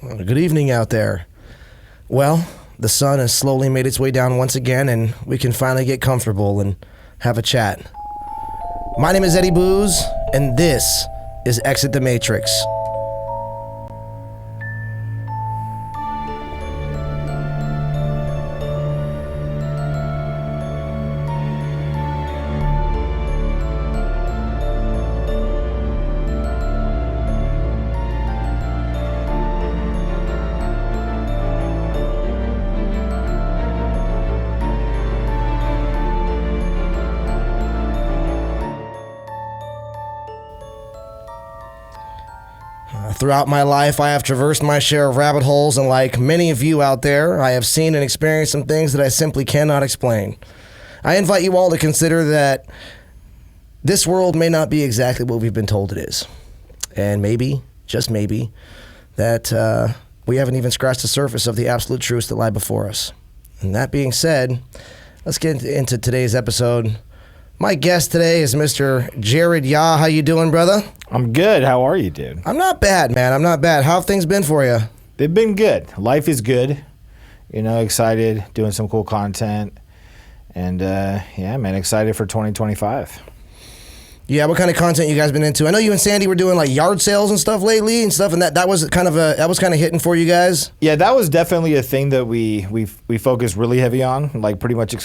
Good evening out there. Well, the sun has slowly made its way down once again, and we can finally get comfortable and have a chat. My name is Eddie Booze, and this is Exit the Matrix. Throughout my life, I have traversed my share of rabbit holes, and like many of you out there, I have seen and experienced some things that I simply cannot explain. I invite you all to consider that this world may not be exactly what we've been told it is. And maybe, just maybe, that we haven't even scratched the surface of the absolute truths that lie before us. And that being said, let's get into today's episode. My guest today is Mr. Jarid Yaw. How you doing, brother? I'm good. How are you, dude? I'm not bad, man. I'm not bad. How have things been for you? They've been good. Life is good. You know, excited, doing some cool content. And, yeah, man, excited for 2025. Yeah, what kind of content you guys been into? I know you and Sandy were doing like yard sales and stuff lately and stuff, and that was kind of hitting for you guys. Yeah, that was definitely a thing that we focused really heavy on, like pretty much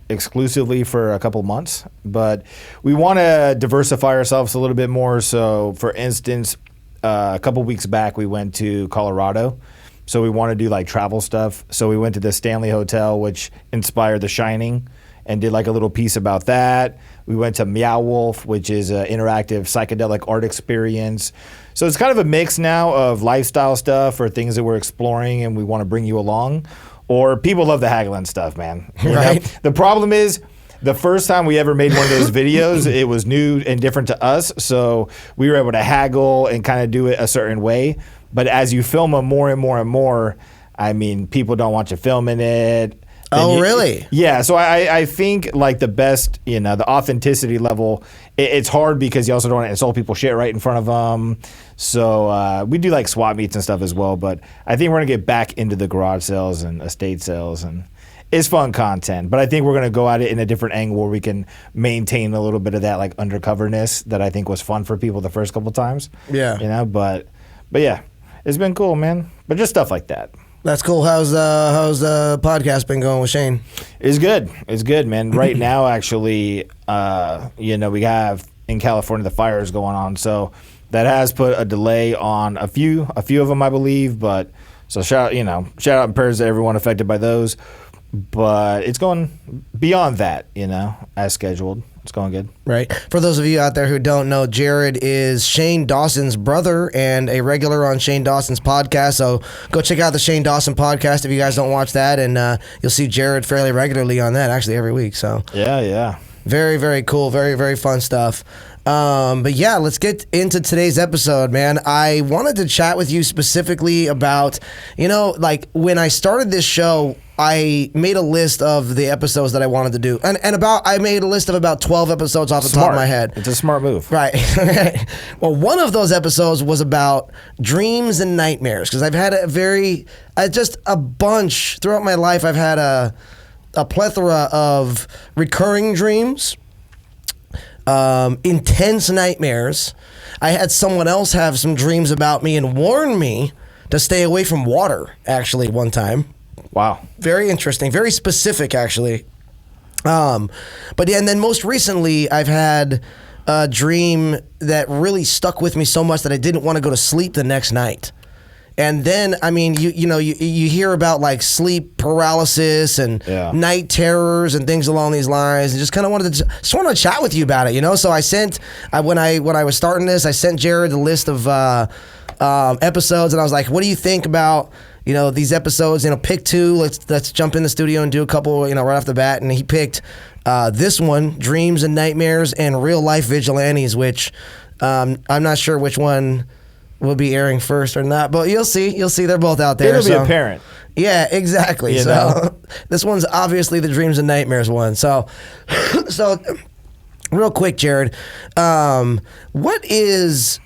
exclusively for a couple months. But we want to diversify ourselves a little bit more. So, for instance, a couple weeks back we went to Colorado. So we want to do like travel stuff. So we went to the Stanley Hotel, which inspired The Shining, and did like a little piece about that. We went to Meow Wolf, which is an interactive psychedelic art experience. So it's kind of a mix now of lifestyle stuff or things that we're exploring and we want to bring you along. Or people love the haggling stuff, man. You right. know? The problem is, the first time we ever made one of those videos, it was new and different to us. So we were able to haggle and kind of do it a certain way. But as you film them more and more and more, I mean, people don't want you filming it. Oh, really? Yeah. So I think like the best, you know, the authenticity level, it's hard because you also don't want to insult people's shit right in front of them. So we do like swap meets and stuff as well. But I think we're going to get back into the garage sales and estate sales, and it's fun content. But I think we're going to go at it in a different angle where we can maintain a little bit of that like undercoverness that I think was fun for people the first couple times. Yeah. You know, but yeah, it's been cool, man. But just stuff like that. That's cool. How's the podcast been going with Shane? It's good. It's good, man. Right now, actually, you know, we have in California the fires going on, so that has put a delay on a few of them, I believe. But so shout out and prayers to everyone affected by those. But it's going beyond that, you know, as scheduled. It's going good. Right. For those of you out there who don't know, Jarid is Shane Dawson's brother and a regular on Shane Dawson's podcast. So go check out the Shane Dawson podcast if you guys don't watch that, and you'll see Jarid fairly regularly on that, actually every week. So yeah. Very, very cool. Very, very fun stuff. But yeah, let's get into today's episode, man. I wanted to chat with you specifically about, you know, like when I started this show, I made a list of the episodes that I wanted to do. I made a list of about 12 episodes off the top of my head. It's a smart move. Right. Well, one of those episodes was about dreams and nightmares, because I've had just a bunch throughout my life. I've had a plethora of recurring dreams, intense nightmares. I had someone else have some dreams about me and warn me to stay away from water, actually, one time. Wow. Very interesting. Very specific, actually. But yeah, and then most recently, I've had a dream that really stuck with me so much that I didn't want to go to sleep the next night. And then, I mean, you hear about like sleep paralysis and night terrors and things along these lines, and just kind of wanted to chat with you about it, you know. So when I was starting this, I sent Jarid a list of episodes, and I was like, "What do you think about, you know, these episodes? You know, pick two. Let's jump in the studio and do a couple, you know, right off the bat." And he picked this one, Dreams and Nightmares and Real Life Vigilantes, which I'm not sure which one will be airing first or not, but you'll see. They're both out there. It'll be apparent. Yeah, exactly. You know? This one's obviously the Dreams and Nightmares one. So real quick, Jarid, what is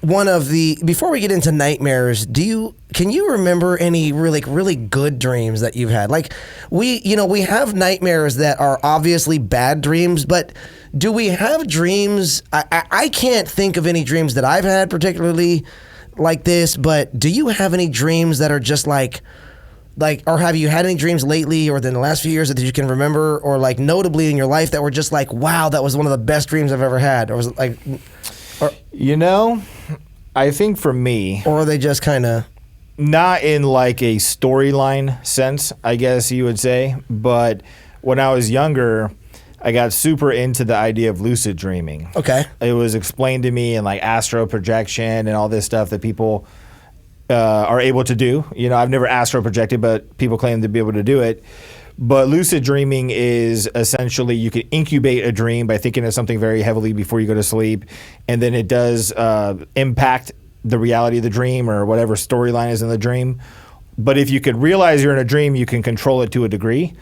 before we get into nightmares, can you remember any really good dreams that you've had? Like we have nightmares that are obviously bad dreams, but do we have dreams? I can't think of any dreams that I've had particularly like this, but do you have any dreams that are just like, or have you had any dreams lately or in the last few years that you can remember, or like notably in your life that were just like, wow, that was one of the best dreams I've ever had? Or was it like, I think for me, or are they just kind of not in like a storyline sense, I guess you would say, but when I was younger, I got super into the idea of lucid dreaming. Okay. It was explained to me in like astral projection and all this stuff that people are able to do. You know, I've never astral projected, but people claim to be able to do it. But lucid dreaming is essentially you can incubate a dream by thinking of something very heavily before you go to sleep, and then it does impact the reality of the dream or whatever storyline is in the dream. But if you could realize you're in a dream, you can control it to a degree.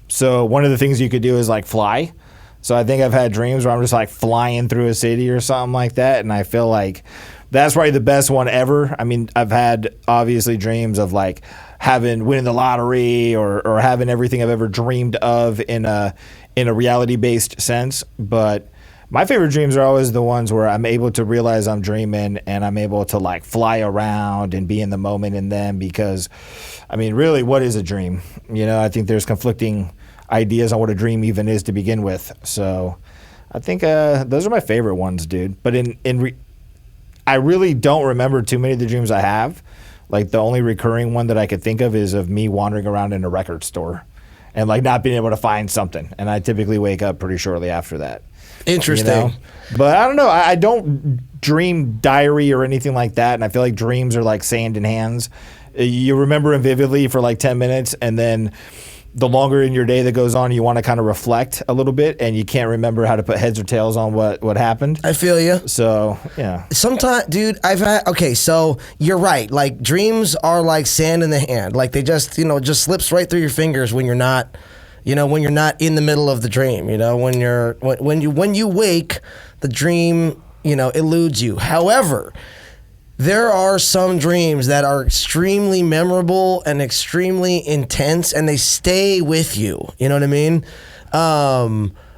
So one of the things you could do is like fly. So I think I've had dreams where I'm just like flying through a city or something like that, and I feel like that's probably the best one ever. I mean, I've had obviously dreams of like winning the lottery or having everything I've ever dreamed of in a reality-based sense. But my favorite dreams are always the ones where I'm able to realize I'm dreaming and I'm able to like fly around and be in the moment in them, because I mean, really, what is a dream? You know, I think there's conflicting ideas on what a dream even is to begin with. So I think those are my favorite ones, dude. But I really don't remember too many of the dreams I have. Like the only recurring one that I could think of is of me wandering around in a record store and like not being able to find something. And I typically wake up pretty shortly after that. Interesting. You know? But I don't know. I don't dream diary or anything like that. And I feel like dreams are like sand in hands. You remember them vividly for like 10 minutes, and then the longer in your day that goes on, you want to kind of reflect a little bit, and you can't remember how to put heads or tails on what happened. I feel you. So, yeah. Sometimes, dude, so you're right. Like, dreams are like sand in the hand. Like, they just, just slips right through your fingers when you're not, when you're not in the middle of the dream. When you wake, the dream, eludes you. However, there are some dreams that are extremely memorable and extremely intense, and they stay with you. You know what I mean?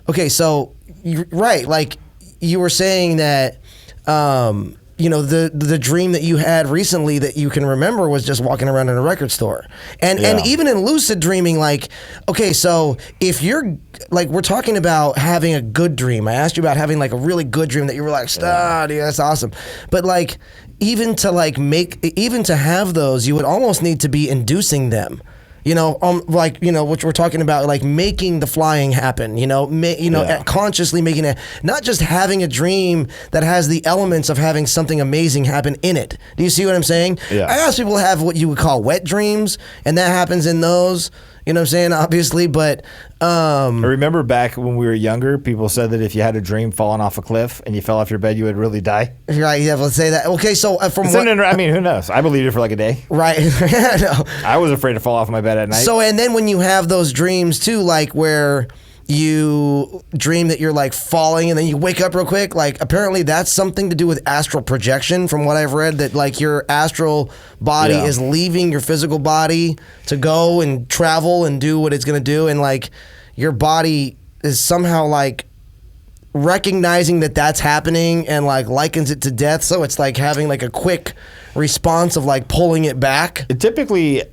Okay, so you're right. Like you were saying that, the dream that you had recently that you can remember was just walking around in a record store. And even in lucid dreaming, like, okay, so if you're like, we're talking about having a good dream. I asked you about having like a really good dream that you were like, dude, that's awesome. But like, even to have those, you would almost need to be inducing them. Which we're talking about, like making the flying happen, consciously making it, not just having a dream that has the elements of having something amazing happen in it. Do you see what I'm saying? Yeah. I ask people to have what you would call wet dreams, and that happens in those. You know what I'm saying? Obviously, but I remember back when we were younger, people said that if you had a dream falling off a cliff and you fell off your bed, you would really die. Right? Yeah, let's say that. Okay, so who knows? I believed it for like a day. Right? No. I was afraid to fall off my bed at night. So, and then when you have those dreams too, like where you dream that you're like falling and then you wake up real quick, like apparently that's something to do with astral projection, from what I've read, that like your astral body is leaving your physical body to go and travel and do what it's going to do, and like your body is somehow like recognizing that that's happening and like likens it to death, so it's like having like a quick response of like pulling it back. Typically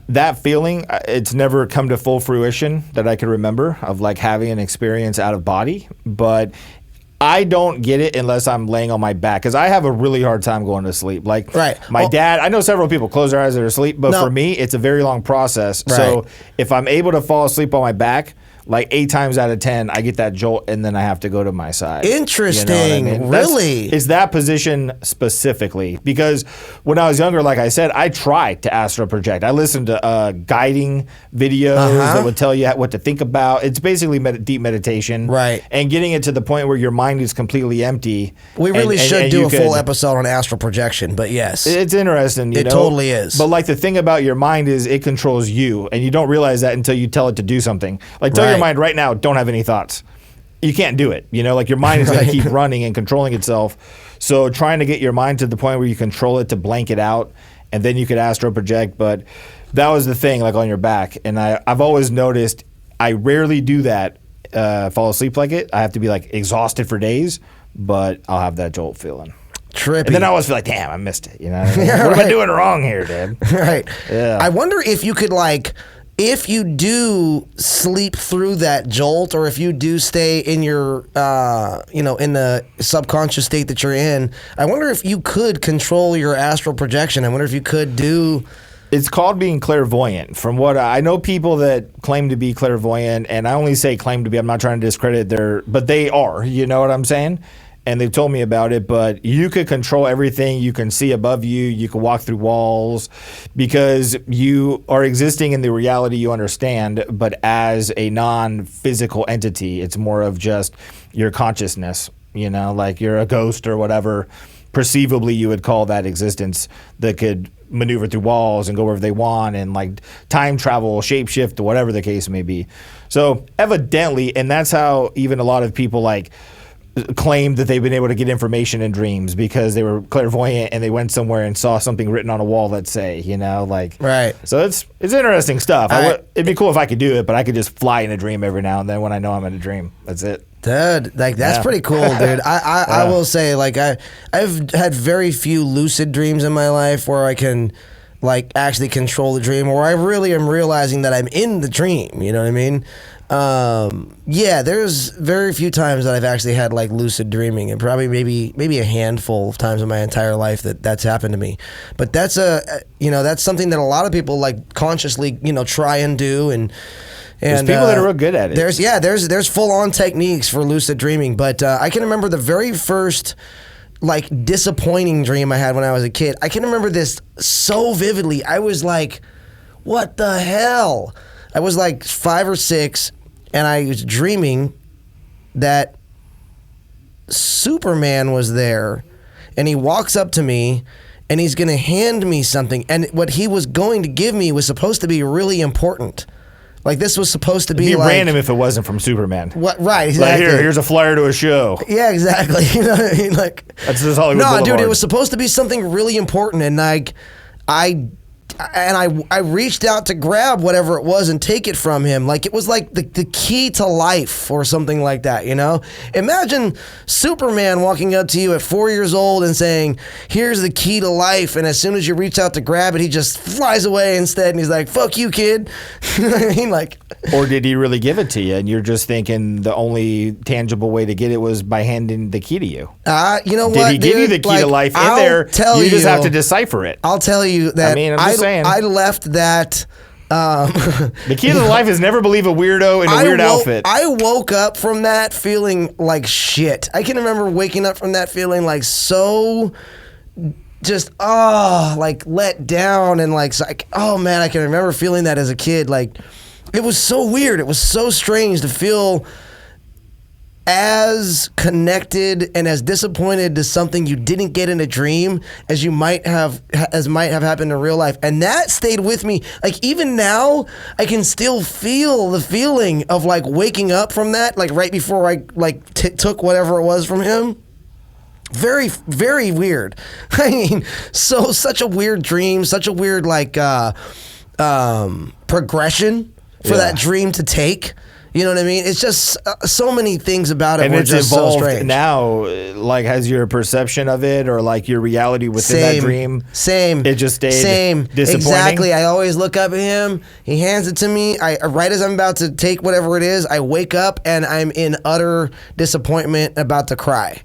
that feeling, it's never come to full fruition that I can remember of like having an experience out of body, but I don't get it unless I'm laying on my back, because I have a really hard time going to sleep. Like my dad, I know several people close their eyes and are asleep, but for me, it's a very long process. Right. So if I'm able to fall asleep on my back, like 8 times out of 10, I get that jolt, and then I have to go to my side. Interesting. You know what I mean? Really? It's that position specifically. Because when I was younger, like I said, I tried to astral project. I listened to guiding videos that would tell you what to think about. It's basically deep meditation. Right. And getting it to the point where your mind is completely empty. We really should do a full episode on astral projection, but yes. It's interesting. It totally is. But like the thing about your mind is it controls you, and you don't realize that until you tell it to do something. Like tell your mind right now, don't have any thoughts. you can't do it. You know, like your mind is going to keep running and controlling itself. So trying to get your mind to the point where you control it to blank it out, and then you could astral project. But that was the thing, like on your back. And I've always noticed I rarely do that, fall asleep like it. I have to be like exhausted for days, but I'll have that jolt feeling. Trippy. And then I always feel like, damn, I missed it. You know, what am I doing wrong here, dude? Right. Yeah. I wonder if you could like, if you do sleep through that jolt, or if you do stay in your, in the subconscious state that you're in, I wonder if you could control your astral projection. I wonder if you could do. It's called being clairvoyant. From what I know, people that claim to be clairvoyant, and I only say claim to be, I'm not trying to discredit but they are, you know what I'm saying? And they've told me about it, but you could control everything. You can see above you. You can walk through walls because you are existing in the reality you understand, but as a non-physical entity, it's more of just your consciousness, you know, like you're a ghost or whatever. Perceivably, you would call that existence that could maneuver through walls and go wherever they want and like time travel, shapeshift, or whatever the case may be. So evidently, and that's how even a lot of people like claim that they've been able to get information in dreams because they were clairvoyant and they went somewhere and saw something written on a wall, let's say, you know, like. Right. So it's interesting stuff. It'd be cool if I could do it, but I could just fly in a dream every now and then when I know I'm in a dream. That's it. Dude, like that's pretty cool, dude. I will say, like I've had very few lucid dreams in my life where I can like actually control the dream, or I really am realizing that I'm in the dream. You know what I mean? Yeah, there's very few times that I've actually had like lucid dreaming, and probably maybe a handful of times in my entire life that's happened to me. But that's that's something that a lot of people like consciously try and do, and there's people that are real good at it. There's full on techniques for lucid dreaming, but I can remember the very first like disappointing dream I had when I was a kid. I can remember this so vividly. I was like, what the hell? I was like 5 or 6, and I was dreaming that Superman was there, and he walks up to me, and he's going to hand me something, and what he was going to give me was supposed to be really important. Like, this was supposed to be It'd be like random if it wasn't from Superman. What? Right, exactly. Like, here's a flyer to a show. Yeah, exactly. You know what I mean? Like, that's just Hollywood Boulevard. No, dude, it was supposed to be something really important, and like, I reached out to grab whatever it was and take it from him. Like, it was like the key to life or something like that, you know? Imagine Superman walking up to you at 4 years old and saying, here's the key to life, and as soon as you reach out to grab it, he just flies away instead, and he's like, fuck you, kid. You know what I mean? Like, or did he really give it to you, and you're just thinking the only tangible way to get it was by handing the key to you? You know what, Did he give you the key to life in there? You just have to decipher it. I'll tell you that. I mean, I'm just saying. I left that. The key to life is never believe a weirdo in a weird outfit. I woke up from that feeling like shit. I can remember waking up from that feeling like so just, like let down and like, oh man, I can remember feeling that as a kid. Like, it was so weird. It was so strange to feel as connected and as disappointed to something you didn't get in a dream as might have happened in real life. And that stayed with me. Like, even now, I can still feel the feeling of like waking up from that, like right before I like took whatever it was from him. Very, very weird. I mean, such a weird dream, such a weird like progression for that dream to take. You know what I mean? It's just so many things about it were just so strange. And it's evolved now. Like, has your perception of it or like your reality within that dream? Same. It just stayed disappointing? Exactly. I always look up at him. He hands it to me. Right as I'm about to take whatever it is, I wake up and I'm in utter disappointment, about to cry.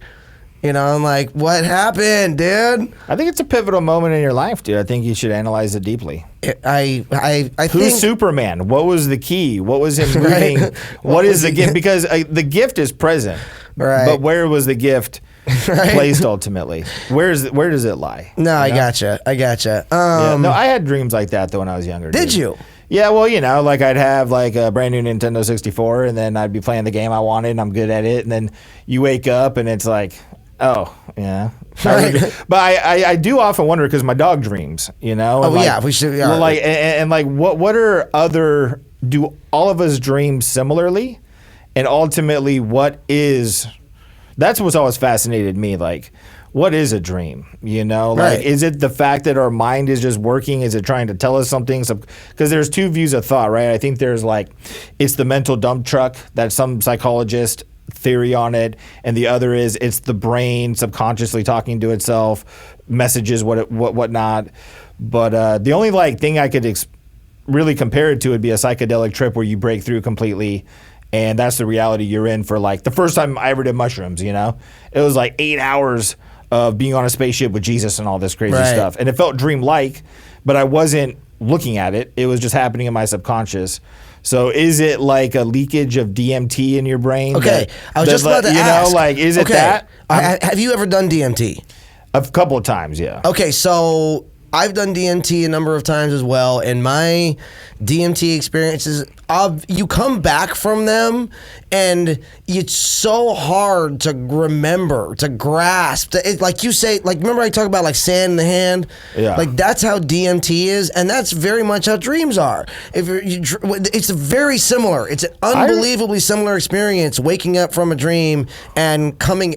You know, I'm like, what happened, dude? I think it's a pivotal moment in your life, dude. I think you should analyze it deeply. I Who's Superman? What was the key? What was him moving? Right. What is the gift? Because the gift is present, right? But where was the gift placed ultimately? Where does it lie? No, I gotcha. No, I had dreams like that though when I was younger. Did you? Yeah, well, like I'd have like a brand new Nintendo 64, and then I'd be playing the game I wanted, and I'm good at it, and then you wake up and it's like, oh, yeah. Right. But I do often wonder because my dog dreams, you know? Oh, yeah, we should. Yeah. Well, like, what are do all of us dream similarly? And ultimately, that's what's always fascinated me. Like, what is a dream? You know, like, Right. is it the fact that our mind is just working? Is it trying to tell us something? Because there's two views of thought, right? I think there's like, it's the mental dump truck that some psychologist theory on it, and the other is it's the brain subconsciously talking to itself, messages, whatnot. But the only like thing I could really compare it to would be a psychedelic trip where you break through completely. And that's the reality you're in for like the first time I ever did mushrooms, you know? It was like 8 hours of being on a spaceship with Jesus and all this crazy stuff. And it felt dream-like, but I wasn't looking at it. It was just happening in my subconscious. So is it like a leakage of DMT in your brain? Okay, I was just about to ask. You know, like, is it okay. that? Have you ever done DMT? A couple of times, yeah. Okay, so I've done DMT a number of times as well, and my DMT experiences, you come back from them, and it's so hard to remember, to grasp. Like you say, like, remember I talk about like sand in the hand? Yeah. Like, that's how DMT is, and that's very much how dreams are. It's very similar. It's an unbelievably similar experience, waking up from a dream and coming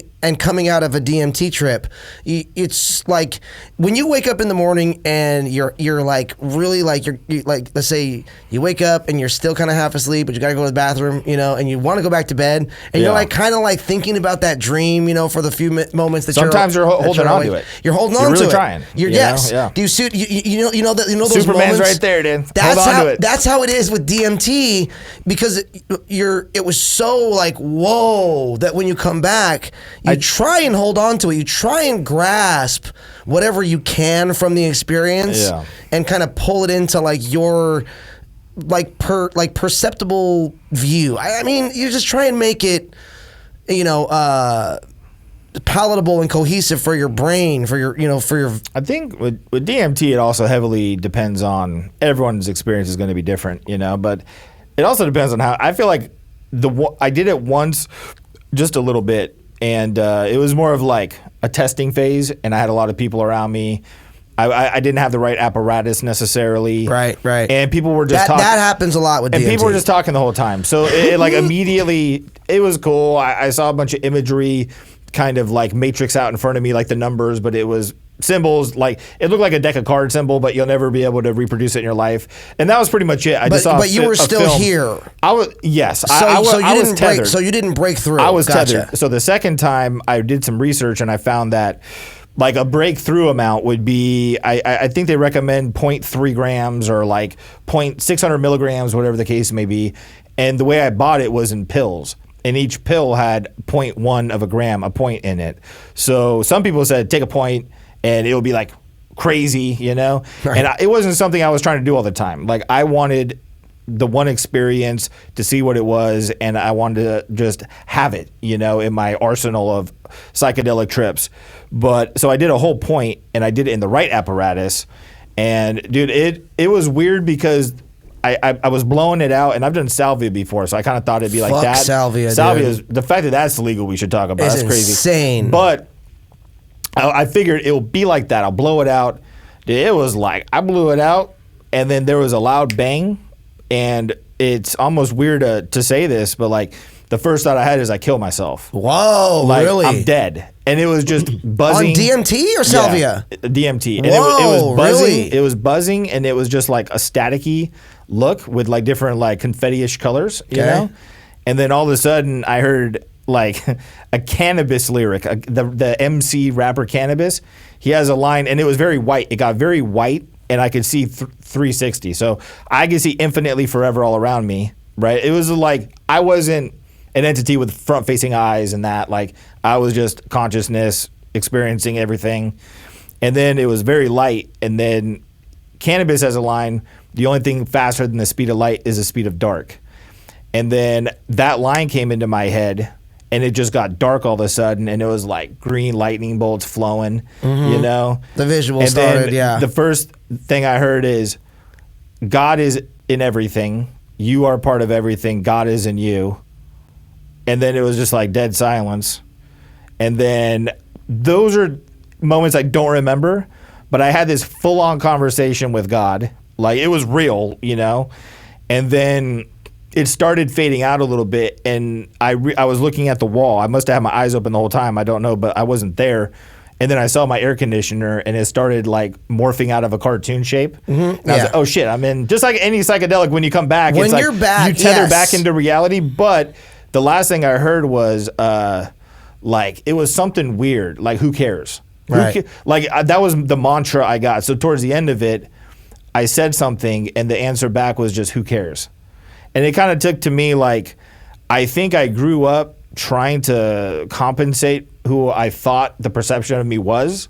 out of a DMT trip. It's like when you wake up in the morning and you're like really like you're like, let's say you wake up and you're still kind of half asleep, but you gotta go to the bathroom, you know, and you want to go back to bed, and you're like kind of like thinking about that dream, you know, for the few moments that sometimes you're holding on to it. You're holding on to it. You're really trying. Yes. Yeah. Do you know those Superman's moments? right there, dude. That's Hold on how to it. that's how it is with DMT, because it was so like whoa that when you come back, you try and hold on to it. You try and grasp whatever you can from the experience and kind of pull it into like your perceptible view. I mean, you just try and make it, you know, palatable and cohesive for your brain, for your. I think with DMT, it also heavily depends on everyone's experience is going to be different, you know. But it also depends on how. I feel like I did it once, just a little bit. And it was more of like a testing phase, and I had a lot of people around me. I didn't have the right apparatus necessarily. Right. And people were just talking. That happens a lot with DMT. And people were just talking the whole time. So it like immediately, it was cool. I saw a bunch of imagery kind of like matrix out in front of me, like the numbers, but it was symbols. Like it looked like a deck of card symbol, but you'll never be able to reproduce it in your life. And that was pretty much it. But you were still film. here. I was, yes. So I you was tethered. So you didn't break through. I was Gotcha. tethered. So the second time I did some research and I found that like a breakthrough amount would be, I think they recommend 0.3 grams or like 600 milligrams, whatever the case may be. And the way I bought it was in pills. And each pill had 0.1 of a gram, a point in it. So some people said take a point and it would be like crazy, you know? Right. And it wasn't something I was trying to do all the time. Like I wanted the one experience to see what it was, and I wanted to just have it, you know, in my arsenal of psychedelic trips. But so I did a whole point, and I did it in the right apparatus. And dude, it was weird because I was blowing it out, and I've done salvia before, so I kind of thought it'd be like that. Salvia, is the fact that that's legal. We should talk about. It's That's crazy, insane. But I figured it will be like that. I'll blow it out. Dude, it was like I blew it out, and then there was a loud bang. And it's almost weird to say this, but like the first thought I had is I kill myself. Whoa, like, really? I'm dead. And it was just buzzing. On DMT or salvia? Yeah, DMT. And Whoa, it was buzzing. really? It was buzzing, and it was just like a staticky look with like different like confetti-ish colors, you know? And then all of a sudden I heard like a Cannabis lyric, the MC rapper Cannabis. He has a line, and it was very white. It got very white. And I could see 360. So I could see infinitely forever all around me, right? It was like I wasn't an entity with front-facing eyes and that. Like I was just consciousness, experiencing everything. And then it was very light. And then Cannabis has a line, the only thing faster than the speed of light is the speed of dark. And then that line came into my head, and it just got dark all of a sudden, and it was like green lightning bolts flowing, you know? The visual and started, then the first thing I heard is, God is in everything. You are part of everything. God is in you. And then it was just like dead silence. And then those are moments I don't remember, but I had this full-on conversation with God. Like, it was real, you know? And then it started fading out a little bit, and I was looking at the wall. I must have had my eyes open the whole time. I don't know, but I wasn't there. And then I saw my air conditioner, and it started like morphing out of a cartoon shape. And I was like, oh shit, I'm in. Just like any psychedelic, when you come back, when it's you're like back, you tether back into reality. But the last thing I heard was like it was something weird. Like, who cares? Right. That was the mantra I got. So towards the end of it, I said something, and the answer back was just, who cares? And it kind of took to me like, I think I grew up trying to compensate who I thought the perception of me was,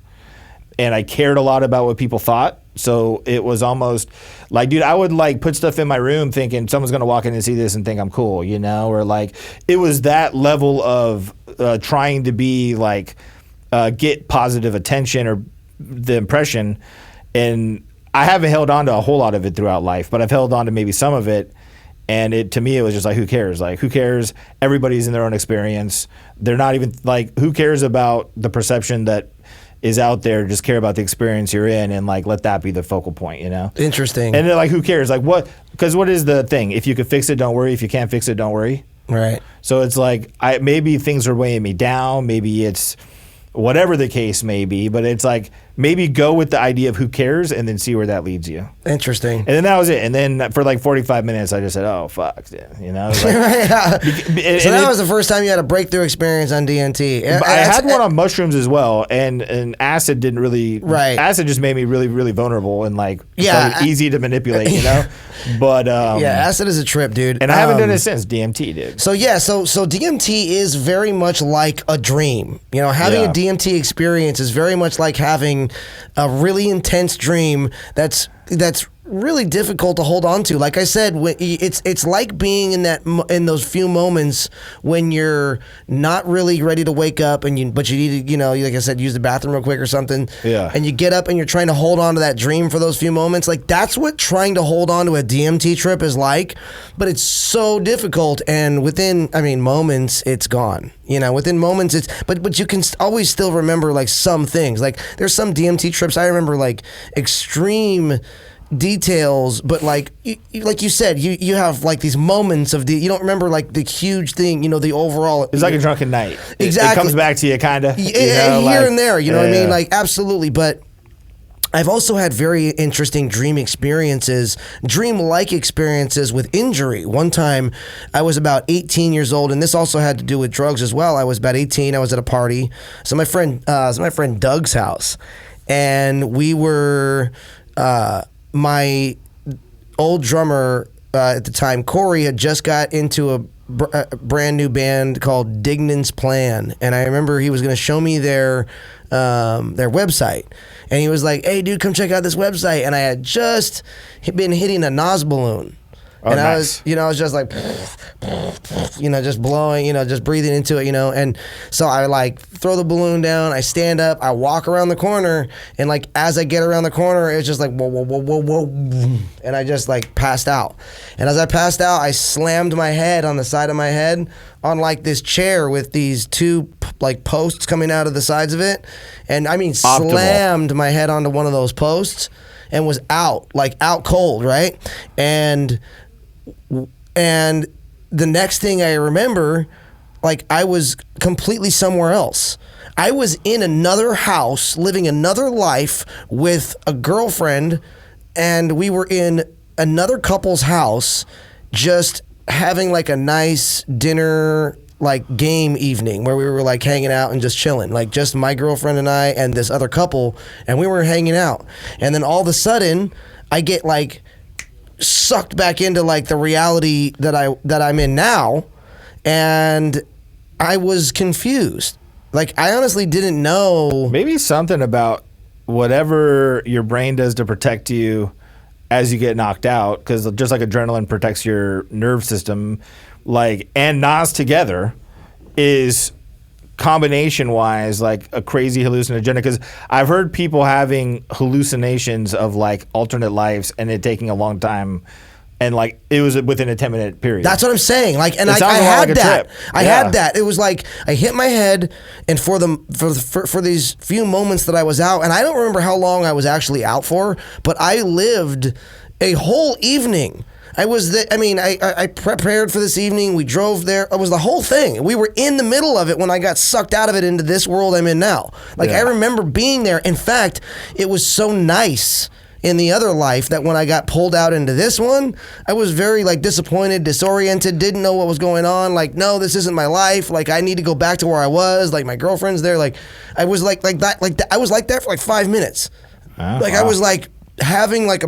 and I cared a lot about what people thought. So it was almost like, dude, I would like put stuff in my room thinking someone's gonna walk in and see this and think I'm cool, you know, or like it was that level of trying to be like get positive attention or the impression. And I haven't held on to a whole lot of it throughout life, but I've held on to maybe some of it. And to me, it was just like, who cares? Like, who cares? Everybody's in their own experience. They're not even like, who cares about the perception that is out there? Just care about the experience you're in, and like, let that be the focal point, you know? Interesting. And they're like, who cares? Like, what? Because what is the thing? If you could fix it, don't worry. If you can't fix it, don't worry. Right. So it's like, maybe things are weighing me down. Maybe it's whatever the case may be, but it's like, maybe go with the idea of who cares and then see where that leads you. Interesting. And then that was it. And then for like 45 minutes, I just said, oh, fuck. You know? Like, So that was the first time you had a breakthrough experience on DMT. I had one on mushrooms as well, and acid didn't really. Right. Acid just made me really, really vulnerable and like easy to manipulate, you know? But acid is a trip, dude. And I haven't done it since DMT did. So so DMT is very much like a dream. You know, having a DMT experience is very much like having a really intense dream that's really difficult to hold on to. Like I said, it's like being in those few moments when you're not really ready to wake up, but you need to, you know, like I said, use the bathroom real quick or something. Yeah. And you get up and you're trying to hold on to that dream for those few moments. Like, that's what trying to hold on to a DMT trip is like. But it's so difficult, and within moments it's gone. You know, within moments but you can always still remember like some things. Like, there's some DMT trips I remember like extreme details, but like you said, you have like these moments of you don't remember like the huge thing, you know, the overall. It's like a drunken night. Exactly. It comes back to you kind of. Here and there, you know what I mean? Like, absolutely. But I've also had very interesting dream-like experiences with injury. One time, I was about 18 years old, and this also had to do with drugs as well. I was about 18. I was at a party. So my friend Doug's house, and we were. My old drummer at the time, Corey, had just got into a brand new band called Dignan's Plan, and I remember he was going to show me their website, and he was like, "Hey, dude, come check out this website." And I had just been hitting a NOS balloon. Oh, and nice. I was just like, just blowing, just breathing into it, and so I like throw the balloon down, I stand up, I walk around the corner, and like as I get around the corner, it's just like whoa, whoa, whoa, whoa, whoa, and I just like passed out. And as I passed out, I slammed my head on the side of my head on like this chair with these two like posts coming out of the sides of it, and I mean slammed my head onto one of those posts and was out cold, right? And the next thing I remember, like, I was completely somewhere else. I was in another house, living another life with a girlfriend, and we were in another couple's house, just having like a nice dinner, like game evening where we were like hanging out and just chilling, like just my girlfriend and I and this other couple, and we were hanging out. And then all of a sudden, I get like sucked back into like the reality that I'm in now, and I was confused. Like, I honestly didn't know. Maybe something about whatever your brain does to protect you as you get knocked out, because just like adrenaline protects your nerve system, like, and NOS together is combination wise like a crazy hallucinogenic, because I've heard people having hallucinations of like alternate lives and it taking a long time, and like it was within a 10-minute period. That's what I'm saying. Like, and I had that. I had that. It was like I hit my head, and for these few moments that I was out, and I don't remember how long I was actually out for, but I lived a whole evening I prepared for this evening. We drove there. It was the whole thing. We were in the middle of it when I got sucked out of it into this world I'm in now. Like, I remember being there. In fact, it was so nice in the other life that when I got pulled out into this one, I was very like disappointed, disoriented, didn't know what was going on. Like, no, this isn't my life. Like, I need to go back to where I was. Like, my girlfriend's there. Like, I was like that. I was like that for like 5 minutes. I was like having like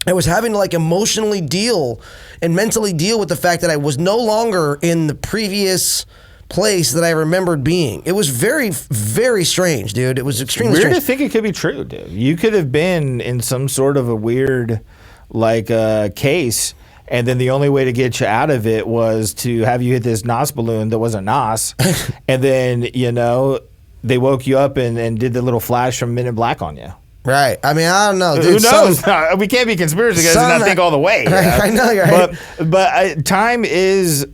I was having to like emotionally deal and mentally deal with the fact that I was no longer in the previous place that I remembered being. It was very, very strange, dude. It was extremely weird strange. to think it could be true, dude. You could have been in some sort of a weird, like, case, and then the only way to get you out of it was to have you hit this NOS balloon that wasn't NOS, and then, you know, they woke you up and did the little flash from Men in Black on you. Right. I mean, I don't know, dude. Who knows? We can't be conspiracy guys and not think all the way. I know, you're right. But time is...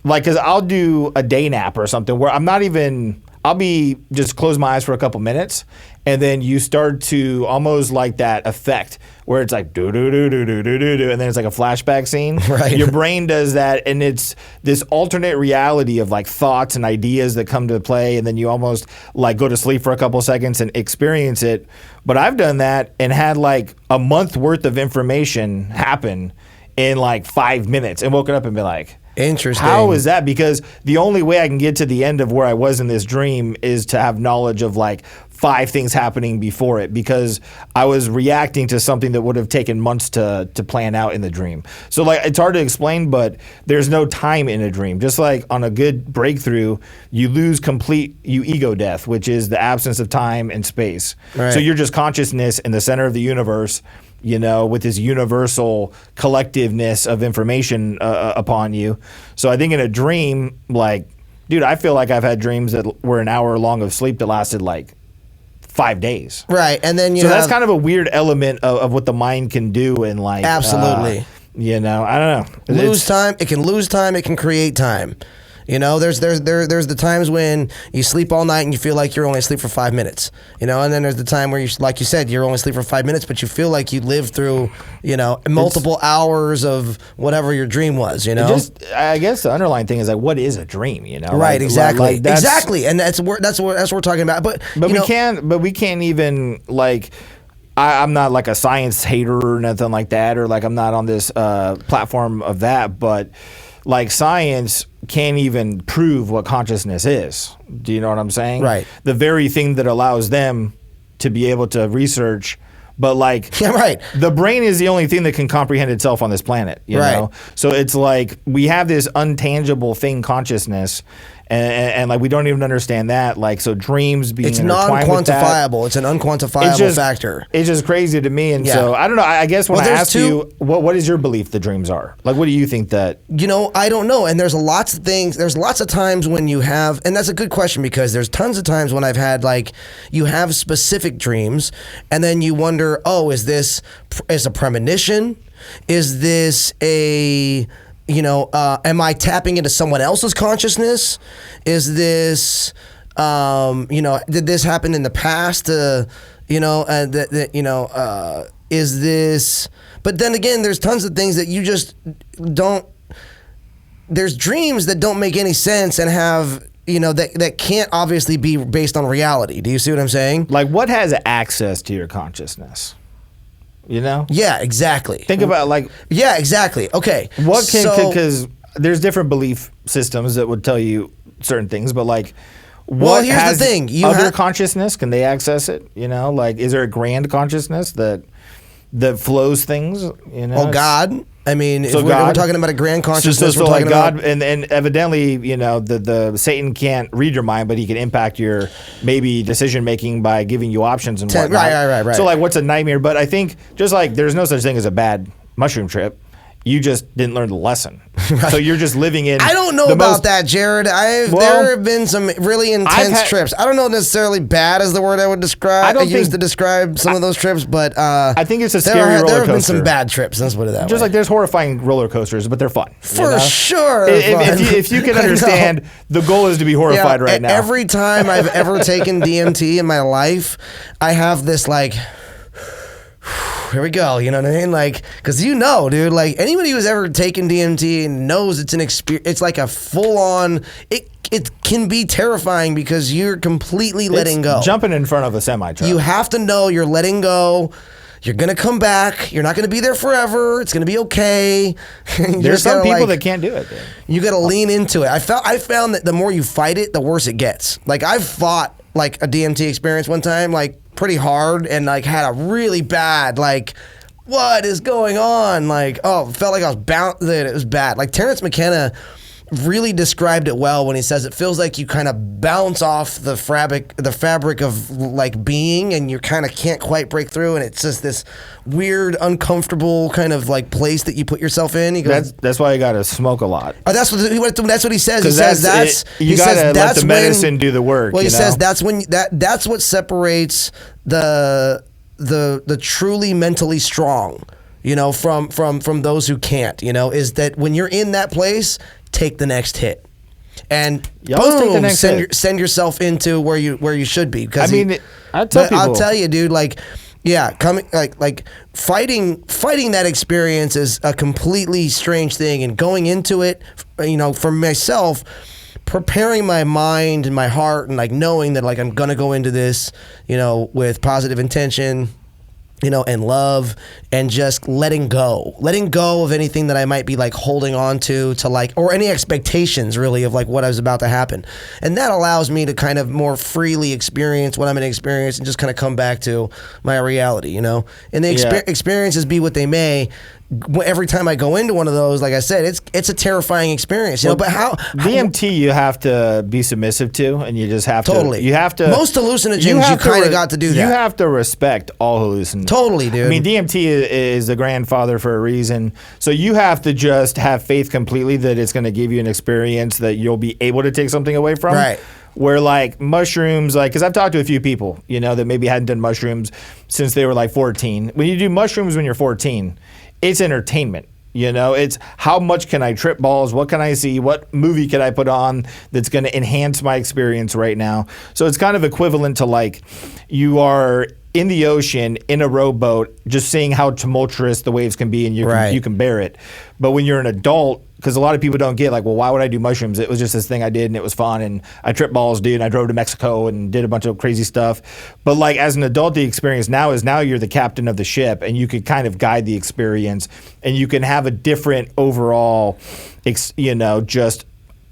like, cause I'll do a day nap or something where I'll be just close my eyes for a couple minutes, and then you start to almost like that effect where it's like do do do do do do do, and then it's like a flashback scene. Right. Your brain does that, and it's this alternate reality of like thoughts and ideas that come to play, and then you almost like go to sleep for a couple seconds and experience it. But I've done that and had like a month worth of information happen in like 5 minutes, and woken up and been like, interesting. how is that? Because the only way I can get to the end of where I was in this dream is to have knowledge of like 5 things happening before it, because I was reacting to something that would have taken months to plan out in the dream. So like, it's hard to explain, but there's no time in a dream. Just like on a good breakthrough, you lose complete ego death, which is the absence of time and space. Right. So you're just consciousness in the center of the universe, you know, with this universal collectiveness of information upon you. So I think in a dream, like, dude, I feel like I've had dreams that were an hour long of sleep that lasted like 5 days. Right. And then that's kind of a weird element of what the mind can do. And like, absolutely. You know, I don't know. Lose time. It can lose time. It can create time. You know, there's the times when you sleep all night and you feel like you're only asleep for 5 minutes. You know, and then there's the time where you, like you said, you're only asleep for 5 minutes, but you feel like you lived through, you know, multiple hours of whatever your dream was. You know, I guess the underlying thing is like, what is a dream? You know, right? Like, exactly, like exactly, and that's what we're talking about. But we can't even like. I'm not like a science hater or nothing like that, or like I'm not on this platform of that, but like science can't even prove what consciousness is. Do you know what I'm saying? Right. The very thing that allows them to be able to research, but like, yeah, right. The brain is the only thing that can comprehend itself on this planet, you know? So it's like we have this untangible thing, consciousness, and like we don't even understand that. Like, so dreams being intertwined with that, non-quantifiable. It's an unquantifiable factor. It's just crazy to me. And so I don't know. I guess when I ask you, what is your belief the dreams are? Like, what do you think that? You know, I don't know. And there's lots of things. There's lots of times when you have, and that's a good question, because there's tons of times when I've had like, you have specific dreams, and then you wonder, oh, is this a premonition? Is this a, you know, am I tapping into someone else's consciousness? Is this, you know, did this happen in the past? You know, is this? But then again, there's tons of things that you just don't. There's dreams that don't make any sense and have, you know, that can't obviously be based on reality. Do you see what I'm saying? Like, what has access to your consciousness? You know? Yeah, exactly. Think about like. Yeah, exactly. Okay. What can, because there's different belief systems that would tell you certain things, but like, what here's has the thing. Other consciousness, can they access it? You know, like, is there a grand consciousness that flows things? You know? Oh, God. I mean, so if we're talking about a grand consciousness, so we're talking like God, about, and evidently, you know, the Satan can't read your mind, but he can impact your maybe decision making by giving you options and whatnot. Right. So like, what's a nightmare? But I think just like there's no such thing as a bad mushroom trip. You just didn't learn the lesson. Right. So you're just living in. I don't know about that, Jared. There have been some really intense trips. I don't know necessarily bad is the word I would describe. I used to describe some of those trips, but I think it's a scary roller coaster. There have been some bad trips. Let's put it that way. Just like there's horrifying roller coasters, but they're fun. For sure. If you can understand, the goal is to be horrified right now. Every time I've ever taken DMT in my life, I have this like. here we go. You know what I mean? Like, because dude, like anybody who's ever taken DMT knows it's an experience. It's like a full on. It can be terrifying because you're completely letting go. Jumping in front of a semi-truck. You have to know you're letting go. You're going to come back. You're not going to be there forever. It's going to be okay. There's some people that can't do it. Dude. You got to lean into it. I found that the more you fight it, the worse it gets. Like I've fought like a DMT experience one time, like pretty hard, and like had a really bad like, what is going on? Like, felt like I was bound. It was bad. Like Terrence McKenna really described it well when he says it feels like you kind of bounce off the fabric of like being, and you kind of can't quite break through, and it's just this weird, uncomfortable kind of like place that you put yourself in. He goes, that's why you got to smoke a lot. Oh, that's what he says. He says you got to let the medicine do the work. Well, he says that's when that's what separates the truly mentally strong, from those who can't. Is that when you're in that place, take the next hit, and boom, send yourself into where you should be. Because I'll tell you, dude, like, yeah, coming like fighting that experience is a completely strange thing, and going into it, for myself, preparing my mind and my heart, and like knowing that like I'm gonna go into this, with positive intention. And love, and just letting go of anything that I might be like holding on to like, or any expectations really of like what is about to happen. And that allows me to kind of more freely experience what I'm going to experience and just kind of come back to my reality, And the experiences be what they may. Every time I go into one of those, like I said, it's a terrifying experience, But how DMT you have to be submissive to, and you just have to. You have to. Most hallucinogens you kind of got to do that. You have to respect all hallucinogens. Totally, dude. I mean, DMT is the grandfather for a reason. So you have to just have faith completely that it's going to give you an experience that you'll be able to take something away from. Right. Where like mushrooms, like, because I've talked to a few people, that maybe hadn't done mushrooms since they were like 14. When you do mushrooms when you're 14. It's entertainment, It's how much can I trip balls? What can I see? What movie can I put on that's going to enhance my experience right now? So it's kind of equivalent to like you are in the ocean in a rowboat, just seeing how tumultuous the waves can be, and you can bear it. But when you're an adult, because a lot of people don't get like, well, why would I do mushrooms? It was just this thing I did, and it was fun, and I tripped balls, dude, and I drove to Mexico and did a bunch of crazy stuff. But like as an adult, the experience now you're the captain of the ship, and you could kind of guide the experience, and you can have a different overall, just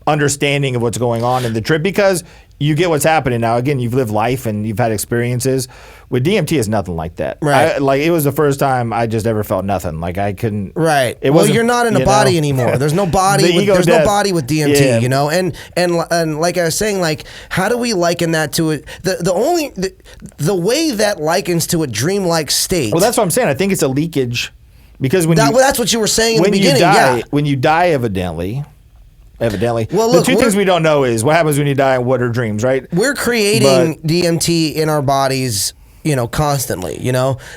understanding of what's going on in the trip, because you get what's happening now. Again, you've lived life and you've had experiences. With DMT, it's nothing like that. Right. It was the first time I just ever felt nothing. Like I couldn't. Right. Well, you're not in a body anymore. There's no body. There's no body with DMT. And like I was saying, like, how do we liken that to it? The way that likens to a dreamlike state. Well, that's what I'm saying. I think it's a leakage, because that's what you were saying in the beginning. When you die, evidently. Well, look, the two things we don't know is what happens when you die and what are dreams, right? We're creating DMT in our bodies, constantly,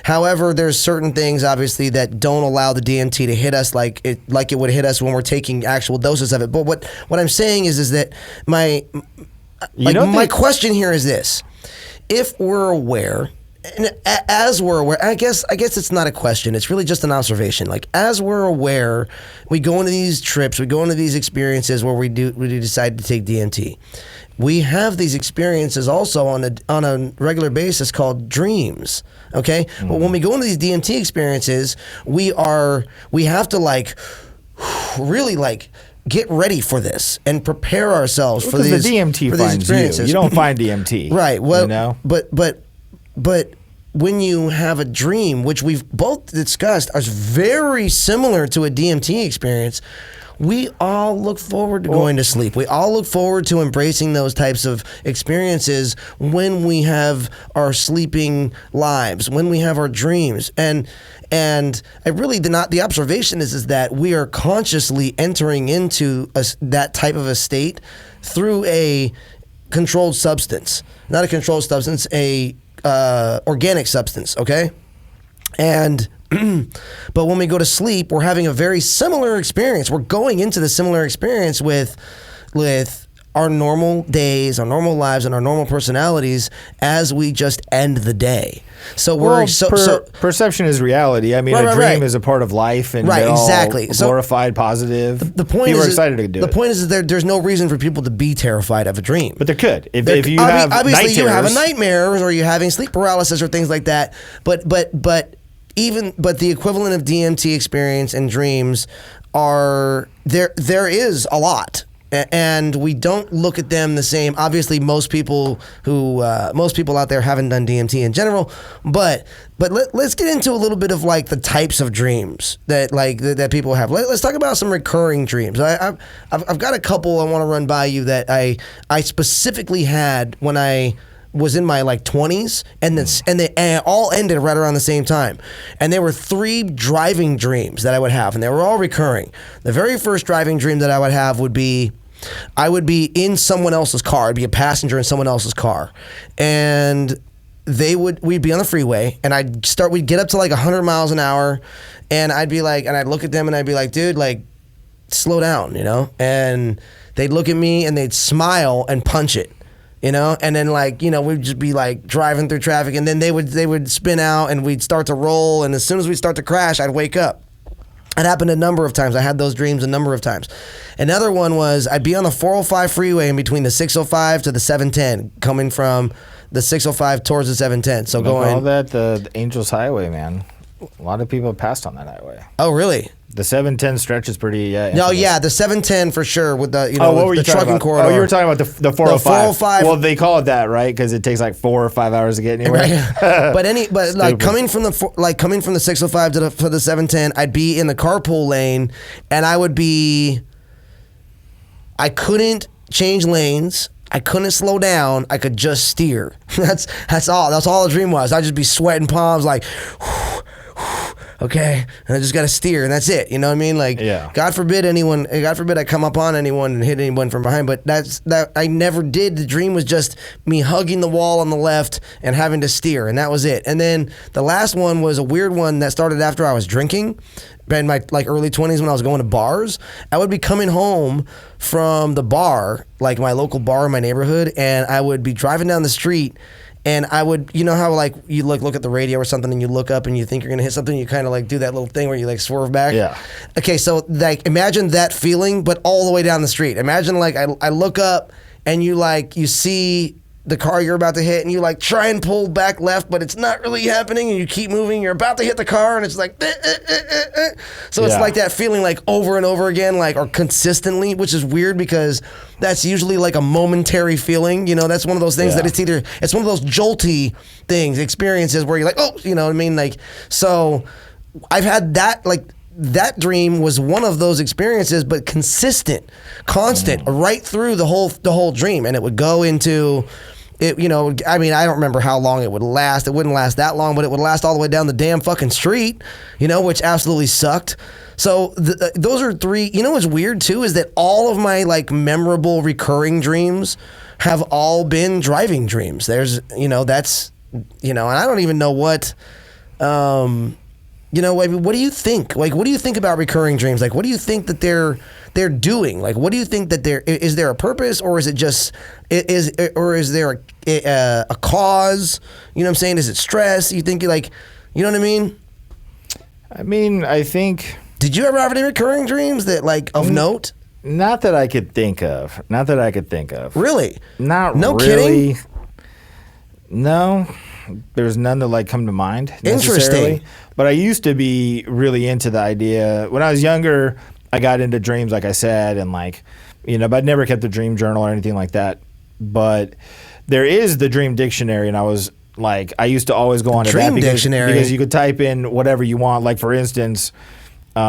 However, there's certain things, obviously, that don't allow the DMT to hit us like it would hit us when we're taking actual doses of it. But what I'm saying is that my question here is this. If we're aware... And as we're aware, I guess it's not a question. It's really just an observation. Like, as we're aware, we go into these trips, we go into these experiences where we decide to take DMT. We have these experiences also on a regular basis called dreams. Okay, but when we go into these DMT experiences, we have to like really like get ready for this and prepare ourselves for these. The DMT finds experiences. You don't find DMT, right? Well, But when you have a dream, which we've both discussed, is very similar to a DMT experience, we all look forward to going to sleep. We all look forward to embracing those types of experiences when we have our sleeping lives, when we have our dreams. And I really the observation is that we are consciously entering into that type of a state through a controlled substance. Not a controlled substance, organic substance, okay? And but when we go to sleep, we're having a very similar experience. We're going into the similar experience with our normal days, our normal lives, and our normal personalities as we just end the day. So perception is reality. I mean, a dream is a part of life, and they're exactly. all glorified, positive. The point people is are excited to do it. it. The point is that there's no reason for people to be terrified of a dream. But there could. If you have obviously night you have a terrors, nightmare, or you're having sleep paralysis or things like that. But the equivalent of DMT experience and dreams are there is a lot. And we don't look at them the same. Obviously, most people out there haven't done DMT in general, but let's get into a little bit of like the types of dreams that people have. Let's talk about some recurring dreams. I've got a couple I want to run by you that I specifically had when I was in my like 20s, and they all ended right around the same time. And there were 3 driving dreams that I would have, and they were all recurring. The very first driving dream that I would have would be I would be in someone else's car. I'd be a passenger in someone else's car, and we'd be on the freeway, and we'd get up to like 100 miles an hour, and I'd look at them and I'd be like, dude, like, slow down, you know? And they'd look at me and they'd smile and punch it. You know, and then like, you know, we'd just be like driving through traffic, and then they would spin out and we'd start to roll, and as soon as we start to crash, I'd wake up. It happened a number of times. I had those dreams a number of times. Another one was I'd be on the 405 freeway in between the 605 to the 710, coming from the 605 towards the 710. So all that the Angels Highway, man. A lot of people have passed on that highway. Oh, really? The 710 stretch is pretty. No, yeah, the 710 for sure with the the trucking corridor. Oh, you were talking about the 405. The 405. Well, they call it that, right? Because it takes like 4 or 5 hours to get anywhere. Right. but like coming from the 605 to the 710, I'd be in the carpool lane, and I couldn't change lanes. I couldn't slow down. I could just steer. That's all. That's all the dream was. I'd just be sweating palms like. Okay, and I just got to steer, and that's it. You know what I mean? Like, yeah. God forbid I come up on anyone and hit anyone from behind. But that I never did. The dream was just me hugging the wall on the left and having to steer, and that was it. And then the last one was a weird one that started after I was drinking. In my like early 20s when I was going to bars, I would be coming home from the bar, like my local bar in my neighborhood, and I would be driving down the street. And I would, you know how like you look at the radio or something and you look up and you think you're gonna hit something, you kind of like do that little thing where you like swerve back. Yeah. Okay, so like imagine that feeling, but all the way down the street. Imagine like I look up and you see the car you're about to hit, and you like try and pull back left, but it's not really happening, and you keep moving. You're about to hit the car, and it's like, so it's like that feeling like over and over again, like or consistently, which is weird because that's usually like a momentary feeling. You know, that's one of those things that it's one of those jolty things, experiences where you're like, oh, you know what I mean? Like, so I've had that like. That dream was one of those experiences, but consistent, constant, right through the whole dream, and it would go into it. You know, I mean, I don't remember how long it would last. It wouldn't last that long, but it would last all the way down the damn fucking street. You know, which absolutely sucked. So those are 3. You know what's weird too is that all of my like memorable recurring dreams have all been driving dreams. There's, you know, that's, you know, and I don't even know what. You know, what do you think? Like, what do you think about recurring dreams? Like, what do you think that they're doing? Like, what do you think that is there a purpose, or is it just is there a cause? You know what I'm saying? Is it stress? You think like, you know what I mean? I mean, I think. Did you ever have any recurring dreams that like of note? Not that I could think of. Really? Not no really. Kidding? No. There's none that like come to mind. Interesting. But I used to be really into the idea. When I was younger, I got into dreams, like I said, and like, you know, but I never kept a dream journal or anything like that. But there is the dream dictionary, and I was like, I used to always go on to that because you could type in whatever you want. Like for instance, you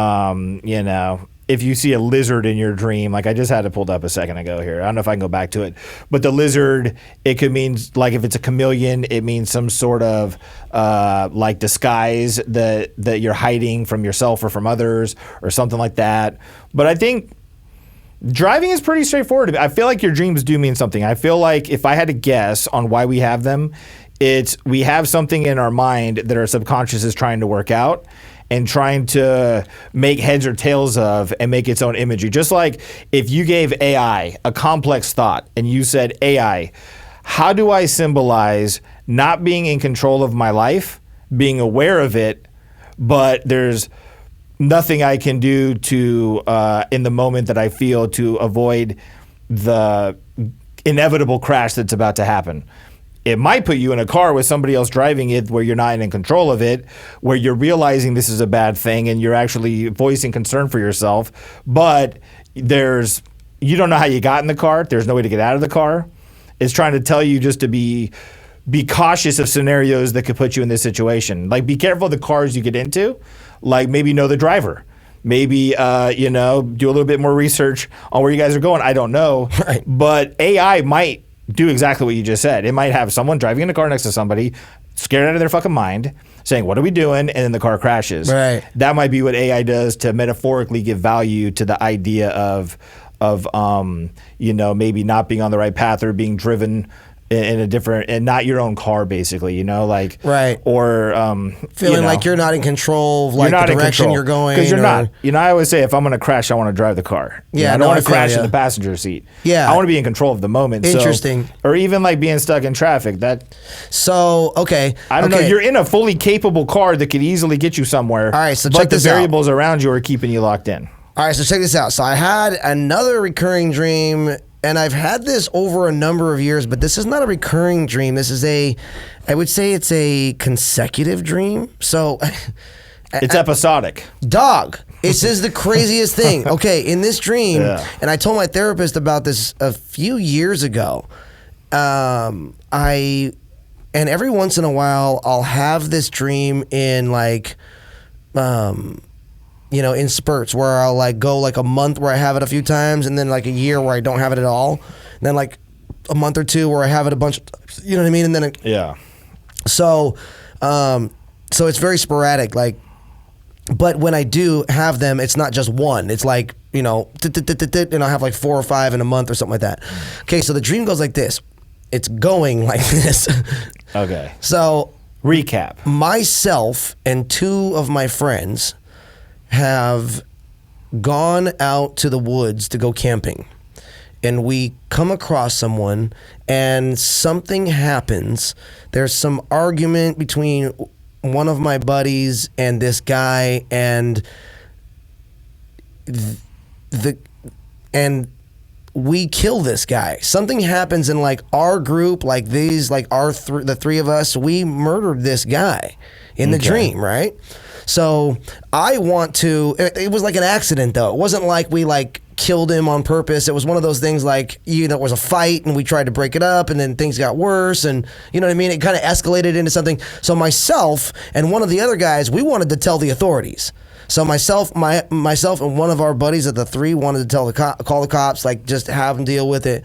know, if you see a lizard in your dream, like I just had it pulled up a second ago here. I don't know if I can go back to it. But the lizard, it could mean, like if it's a chameleon, it means some sort of like disguise that you're hiding from yourself or from others or something like that. But I think driving is pretty straightforward. I feel like your dreams do mean something. I feel like if I had to guess on why we have them, it's we have something in our mind that our subconscious is trying to work out. and trying to make heads or tails of and make its own imagery. Just like if you gave AI a complex thought and you said, AI, how do I symbolize not being in control of my life, being aware of it, but there's nothing I can do to, in the moment that I feel, to avoid the inevitable crash that's about to happen. It might put you in a car with somebody else driving it where you're not in control of it, where you're realizing this is a bad thing and you're actually voicing concern for yourself, but you don't know how you got in the car. There's no way to get out of the car. It's trying to tell you just to be cautious of scenarios that could put you in this situation. Like, be careful of the cars you get into. Like, maybe know the driver. Maybe, do a little bit more research on where you guys are going. I don't know. Right. But AI might do exactly what you just said. It might have someone driving in a car next to somebody, scared out of their fucking mind, saying, what are we doing? And then the car crashes. Right. That might be what AI does to metaphorically give value to the idea of maybe not being on the right path or being driven in a different, and not your own car, basically, like, right. Or feeling like you're not in control of like the direction you're going. Because you're not. I always say, if I'm going to crash, I want to drive the car. Yeah, I don't want to crash in the passenger seat. Yeah, I want to be in control of the moment. Interesting. Or even like being stuck in traffic. So okay, I don't know. You're in a fully capable car that could easily get you somewhere. All right, so but check this out. The variables around you are keeping you locked in. All right, so check this out. So I had another recurring dream. And I've had this over a number of years, but this is not a recurring dream. This is I would say it's a consecutive dream. So it's episodic. Dog. This is the craziest thing. Okay, in this dream, and I told my therapist about this a few years ago. And every once in a while, I'll have this dream in like, in spurts where I'll like go like a month where I have it a few times, and then like a year where I don't have it at all, and then like a month or two where I have it a bunch of times, you know what I mean? And then so it's very sporadic, like, but when I do have them, it's not just one. It's like, and I'll have like 4 or 5 in a month or something like that. Okay, so the dream goes like this. It's going like this. Okay. So recap. Myself and 2 of my friends have gone out to the woods to go camping, and we come across someone and something happens. There's some argument between one of my buddies and this guy, and we kill this guy. Something happens in like our group, like these, like the 3 of us, we murdered this guy in the dream, right? So I want to, it was like an accident though. It wasn't like we like killed him on purpose. It was one of those things like, it was a fight and we tried to break it up and then things got worse, and you know what I mean? It kind of escalated into something. So myself and one of the other guys, we wanted to tell the authorities. So myself and one of our buddies at the 3 wanted to call the cops, like just have them deal with it.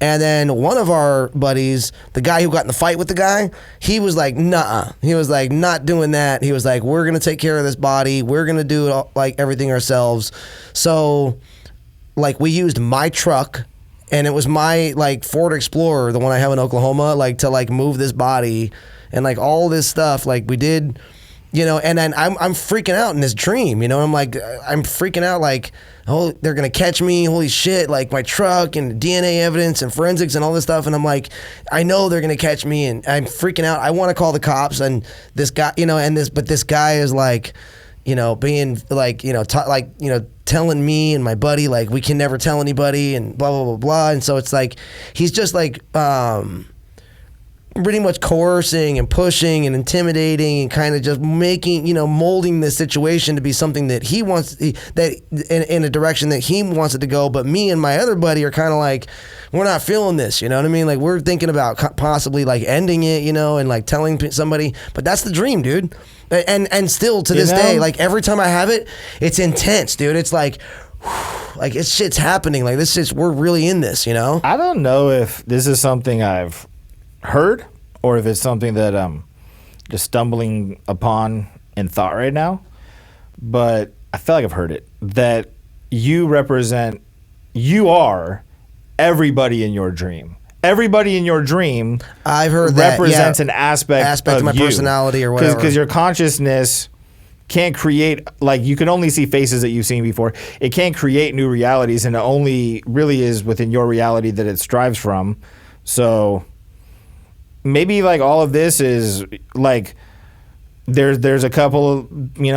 And then one of our buddies, the guy who got in the fight with the guy, he was like, nah. He was like, not doing that. He was like, we're going to take care of this body. We're going to do it like everything ourselves. So like we used my truck, and it was my like Ford Explorer, the one I have in Oklahoma, like to like move this body and like all this stuff. Like we did, and then I'm freaking out in this dream, I'm like, I'm freaking out like, oh, they're going to catch me. Holy shit. Like my truck and DNA evidence and forensics and all this stuff. And I'm like, I know they're going to catch me, and I'm freaking out. I want to call the cops, and this guy, but this guy is like, being like, telling me and my buddy, like, we can never tell anybody and blah, blah, blah, blah. And so it's like, he's just like, pretty much coercing and pushing and intimidating and kind of just making, molding this situation to be something that he wants, that in a direction that he wants it to go. But me and my other buddy are kind of like, we're not feeling this, you know what I mean? Like we're thinking about possibly like ending it, and like telling somebody, but that's the dream, dude. And still to this day, like every time I have it, it's intense, dude. It's like it's shit's happening. Like we're really in this, I don't know if this is something I've heard or if it's something that I'm just stumbling upon in thought right now, but I feel like I've heard it, that you are everybody in your dream. Everybody in your dream, I've heard represents that, an aspect of my you. Personality or whatever. Because your consciousness can't create, like, you can only see faces that you've seen before. It can't create new realities, and it only really is within your reality that it strives from. So maybe like all of this is like there's a couple,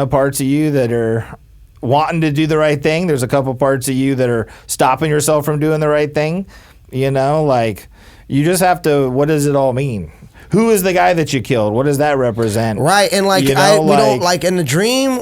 parts of you that are wanting to do the right thing. There's a couple parts of you that are stopping yourself from doing the right thing. Like, you just have to, what does it all mean? Who is the guy that you killed? What does that represent? Right, and we don't, like, in the dream,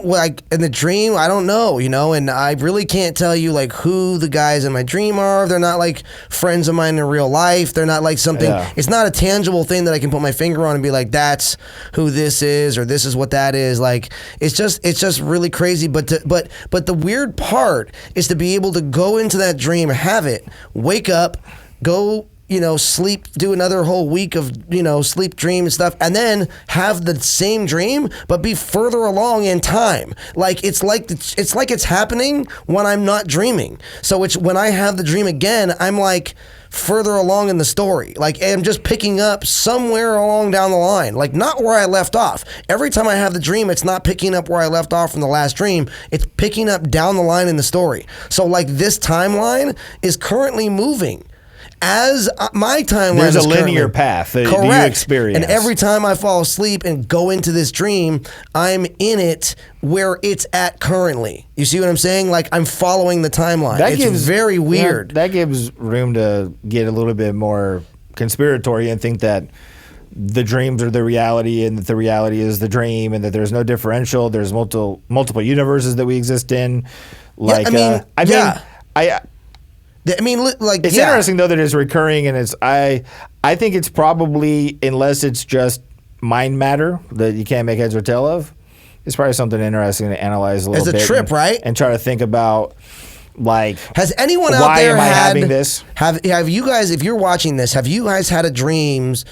I don't know, and I really can't tell you, like, who the guys in my dream are. They're not, like, friends of mine in real life. They're not, like, something, it's not a tangible thing that I can put my finger on and be like, that's who this is, or this is what that is. Like, it's just really crazy. But the weird part is to be able to go into that dream, have it, wake up, go, sleep, do another whole week of, sleep, dream and stuff, and then have the same dream, but be further along in time. Like, it's like it's happening when I'm not dreaming. So it's when I have the dream again, I'm like further along in the story. Like, I'm just picking up somewhere along down the line, like not where I left off. Every time I have the dream, it's not picking up where I left off from the last dream. It's picking up down the line in the story. So like this timeline is currently moving. As my timeline, there's a linear path that you experience, and every time I fall asleep and go into this dream, I'm in it where it's at currently. You see what I'm saying? Like, I'm following the timeline. It's very weird. That gives room to get a little bit more conspiratory and think that the dreams are the reality, and that the reality is the dream, and that there's no differential. There's multiple universes that we exist in. Like, it's interesting though that it's recurring, and I think it's probably, unless it's just mind matter that you can't make heads or tail of, it's probably something interesting to analyze a little bit. It's a trip, right? And try to think about, like, has anyone out there having this? Have you guys, if you're watching this, have you guys had dreams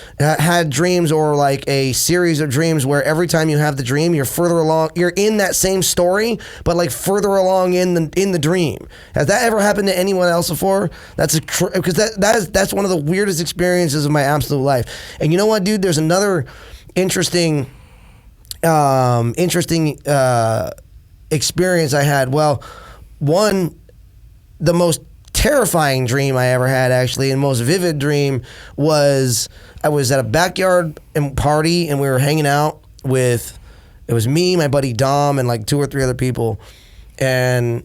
or like a series of dreams where every time you have the dream, you're further along, you're in that same story, but like further along in the dream? Has that ever happened to anyone else before? That's because that's one of the weirdest experiences of my absolute life. And you know what, dude? There's another interesting experience I had. Well, the most terrifying dream I ever had, actually, and most vivid dream, was I was at a backyard party, and we were hanging out with, it was me, my buddy Dom, and like 2 or 3 other people, and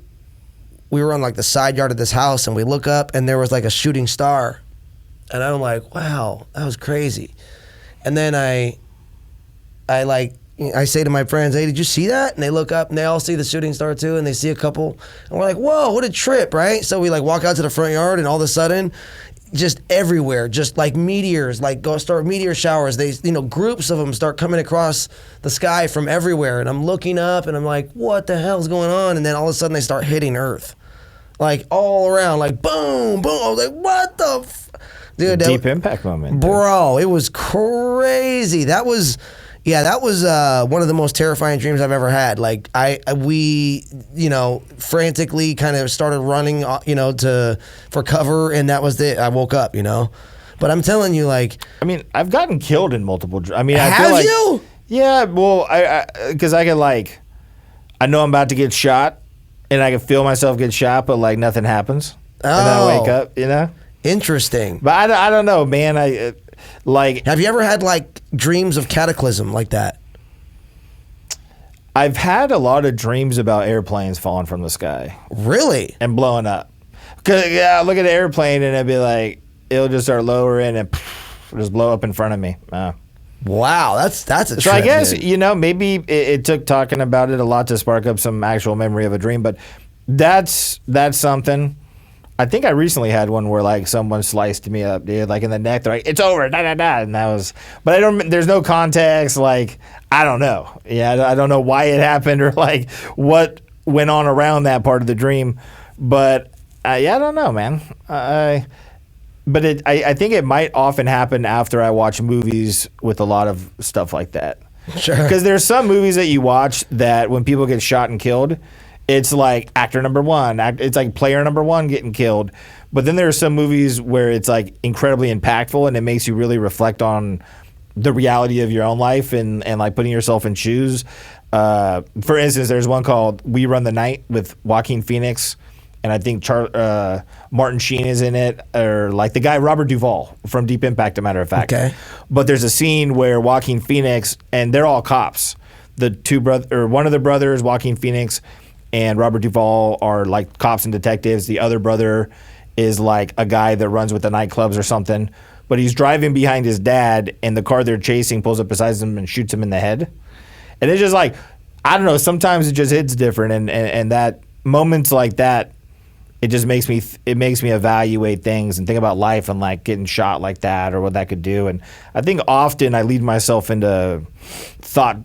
we were on like the side yard of this house, and we look up, and there was like a shooting star, and I'm like, wow, that was crazy. And then I say to my friends, hey, did you see that? And they look up and they all see the shooting star too, and they see a couple, and we're like, whoa, what a trip, right? So we like walk out to the front yard, and all of a sudden, just everywhere, just like meteors, like start meteor showers. They, groups of them start coming across the sky from everywhere, and I'm looking up and I'm like, what the hell's going on? And then all of a sudden they start hitting Earth, like all around, like boom, boom. I was like, what the dude? Deep impact moment, bro. It was crazy. That was one of the most terrifying dreams I've ever had. Like we frantically kind of started running, for cover, and that was it. I woke up, But I'm telling you, like, I mean, I've gotten killed in multiple dreams. I mean, I have feel like, you? Yeah, well, because I can, like, I know I'm about to get shot, and I can feel myself get shot, but like nothing happens, and then I wake up, Interesting. But I don't know, man. Have you ever had like dreams of cataclysm like that? I've had a lot of dreams about airplanes falling from the sky. Really? And blowing up. Cause I look at an airplane and it'd be like, it'll just start lowering and just blow up in front of me. Wow, that's a trip. So I guess, maybe it took talking about it a lot to spark up some actual memory of a dream, but that's something. I think I recently had one where like someone sliced me up, dude, like in the neck. They're like, "It's over," and that was. But there's no context. Like, I don't know. Yeah, I don't know why it happened or like what went on around that part of the dream. But I don't know, man. I think it might often happen after I watch movies with a lot of stuff like that. Sure. Because there's some movies that you watch that when people get shot and killed, it's like actor number one. It's like player number one getting killed. But then there are some movies where it's like incredibly impactful and it makes you really reflect on the reality of your own life and like putting yourself in shoes. For instance, there's one called We Run the Night with Joaquin Phoenix, and I think Martin Sheen is in it, or like the guy Robert Duvall from Deep Impact, a matter of fact. Okay. But there's a scene where Joaquin Phoenix, and they're all cops. One of the brothers, Joaquin Phoenix, and Robert Duvall are like cops and detectives. The other brother is like a guy that runs with the nightclubs or something. But he's driving behind his dad, and the car they're chasing pulls up beside him and shoots him in the head. And it's just like, I don't know, sometimes it just hits different. And that moments like that, it just makes me evaluate things and think about life and like getting shot like that or what that could do. And I think often I lead myself into thought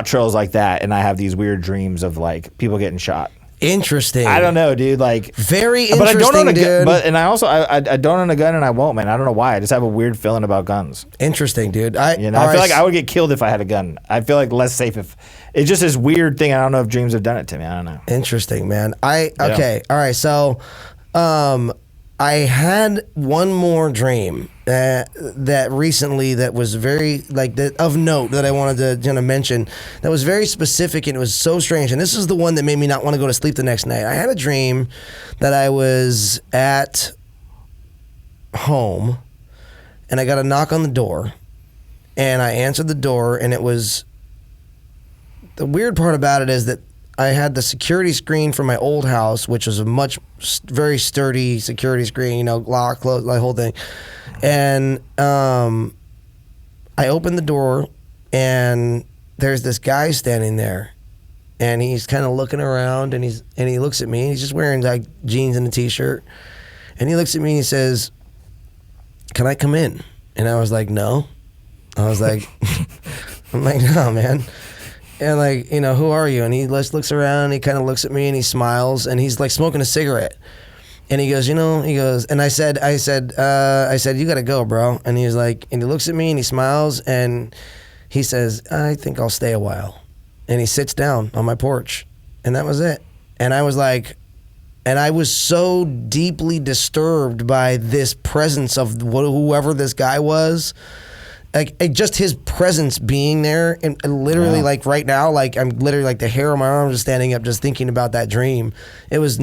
trails like that, and I have these weird dreams of like people getting shot. Interesting. I don't know, dude. Like very interesting, but I don't own a dude. gun, I don't own a gun, and I won't, man. I don't know why. I just have a weird feeling about guns. Interesting, dude. I feel like I would get killed if I had a gun. I feel like less safe if it's just this weird thing. I don't know if dreams have done it to me. I don't know. Interesting, man. Okay. All right. So, I had one more dream that recently that was very of note that I wanted to mention that was very specific, and it was so strange. And this is the one that made me not want to go to sleep the next night. I had a dream that I was at home, and I got a knock on the door, and I answered the door, and it was the weird part about it is that I had the security screen from my old house, which was a very sturdy security screen, lock, close, the whole thing. And I opened the door, and there's this guy standing there, and he's kind of looking around, and he looks at me, and he's just wearing like jeans and a t-shirt, and he looks at me and he says, "Can I come in?" And I was like, "No." I was like, "I'm like, no, man." And like, who are you? And he just looks around, and he kind of looks at me, and he smiles, and he's like smoking a cigarette. And he goes, and I said, "You gotta go, bro." And he was like, and he looks at me, and he smiles, and he says, "I think I'll stay a while." And he sits down on my porch, and that was it. And I was like, and I was so deeply disturbed by this presence of whoever this guy was. Like just his presence being there, and literally like right now, like I'm literally like the hair on my arms is standing up just thinking about that dream. It was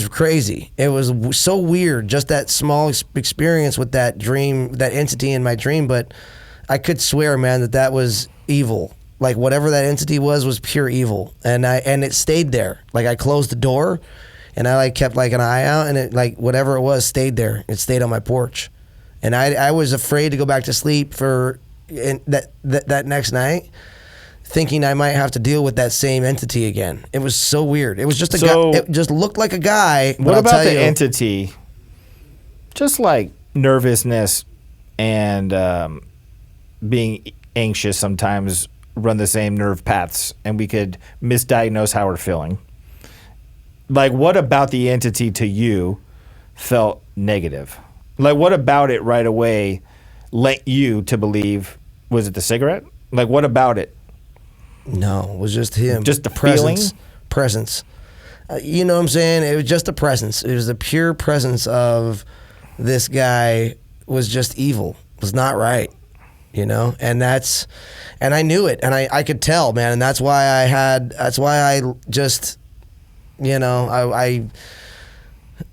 crazy. It was so weird, just that small experience with that dream, that entity in my dream. But I could swear, man, that was evil. Like whatever that entity was pure evil, and it stayed there. Like I closed the door, and I like kept like an eye out, and it like whatever it was stayed there. It stayed on my porch. And I was afraid to go back to sleep for that next night, thinking I might have to deal with that same entity again. It was so weird. It was just a guy. It just looked like a guy. What about the entity? Just like nervousness and being anxious sometimes run the same nerve paths, and we could misdiagnose how we're feeling. Like, what about the entity to you felt negative? Like, what about it right away led you to believe, was it the cigarette? Like, what about it? No, it was just him. Just the feeling? Presence. You know what I'm saying? It was just a presence. It was the pure presence of this guy was just evil. Was not right, And I knew it, and I could tell, man, and that's why I just,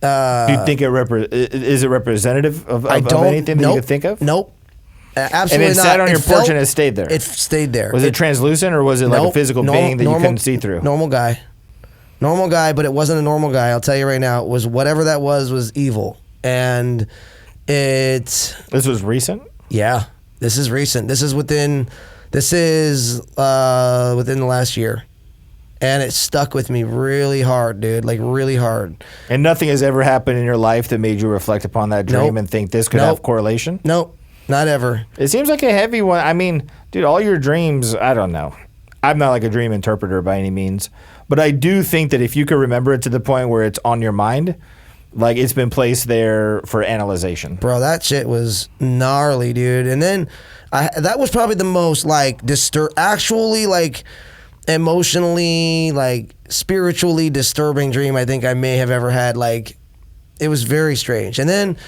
do you think is it representative of anything that you could think of? Nope. Absolutely and it not. sat on your porch and it stayed there? It stayed there. Was it translucent, or was it like a physical being that you couldn't see through? Normal guy, but it wasn't a normal guy. I'll tell you right now. It was whatever that was evil. And This was recent? Yeah. This is recent. This is within the last year. And it stuck with me really hard, dude. Like, really hard. And nothing has ever happened in your life that made you reflect upon that dream and think this could have correlation? Nope. Not ever. It seems like a heavy one. I mean, dude, all your dreams, I don't know. I'm not like a dream interpreter by any means. But I do think that if you could remember it to the point where it's on your mind, like it's been placed there for analyzation. Bro, that shit was gnarly, dude. And then that was probably the most like actually like emotionally, like spiritually disturbing dream I think I may have ever had. Like, it was very strange. And then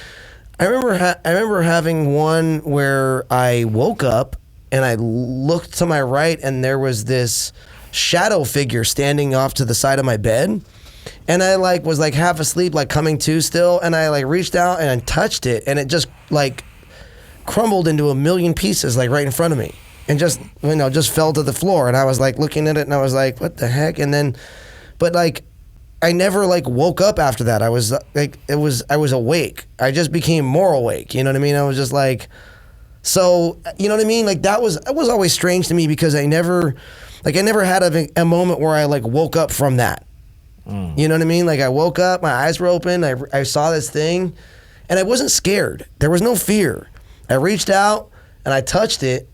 I remember having one where I woke up and I looked to my right, and there was this shadow figure standing off to the side of my bed. And I like was like half asleep, like coming to still, and I like reached out and I touched it, and it just like crumbled into a million pieces, like right in front of me, and just just fell to the floor. And I was like looking at it, and I was like, "What the heck?" And then, but like, I never like woke up after that. I was like, I was awake. I just became more awake. You know what I mean? I was just like, so you know what I mean? Like that was always strange to me because I never had a moment where I like woke up from that. You know what I mean? Like I woke up, my eyes were open, I saw this thing, and I wasn't scared. There was no fear. I reached out and I touched it,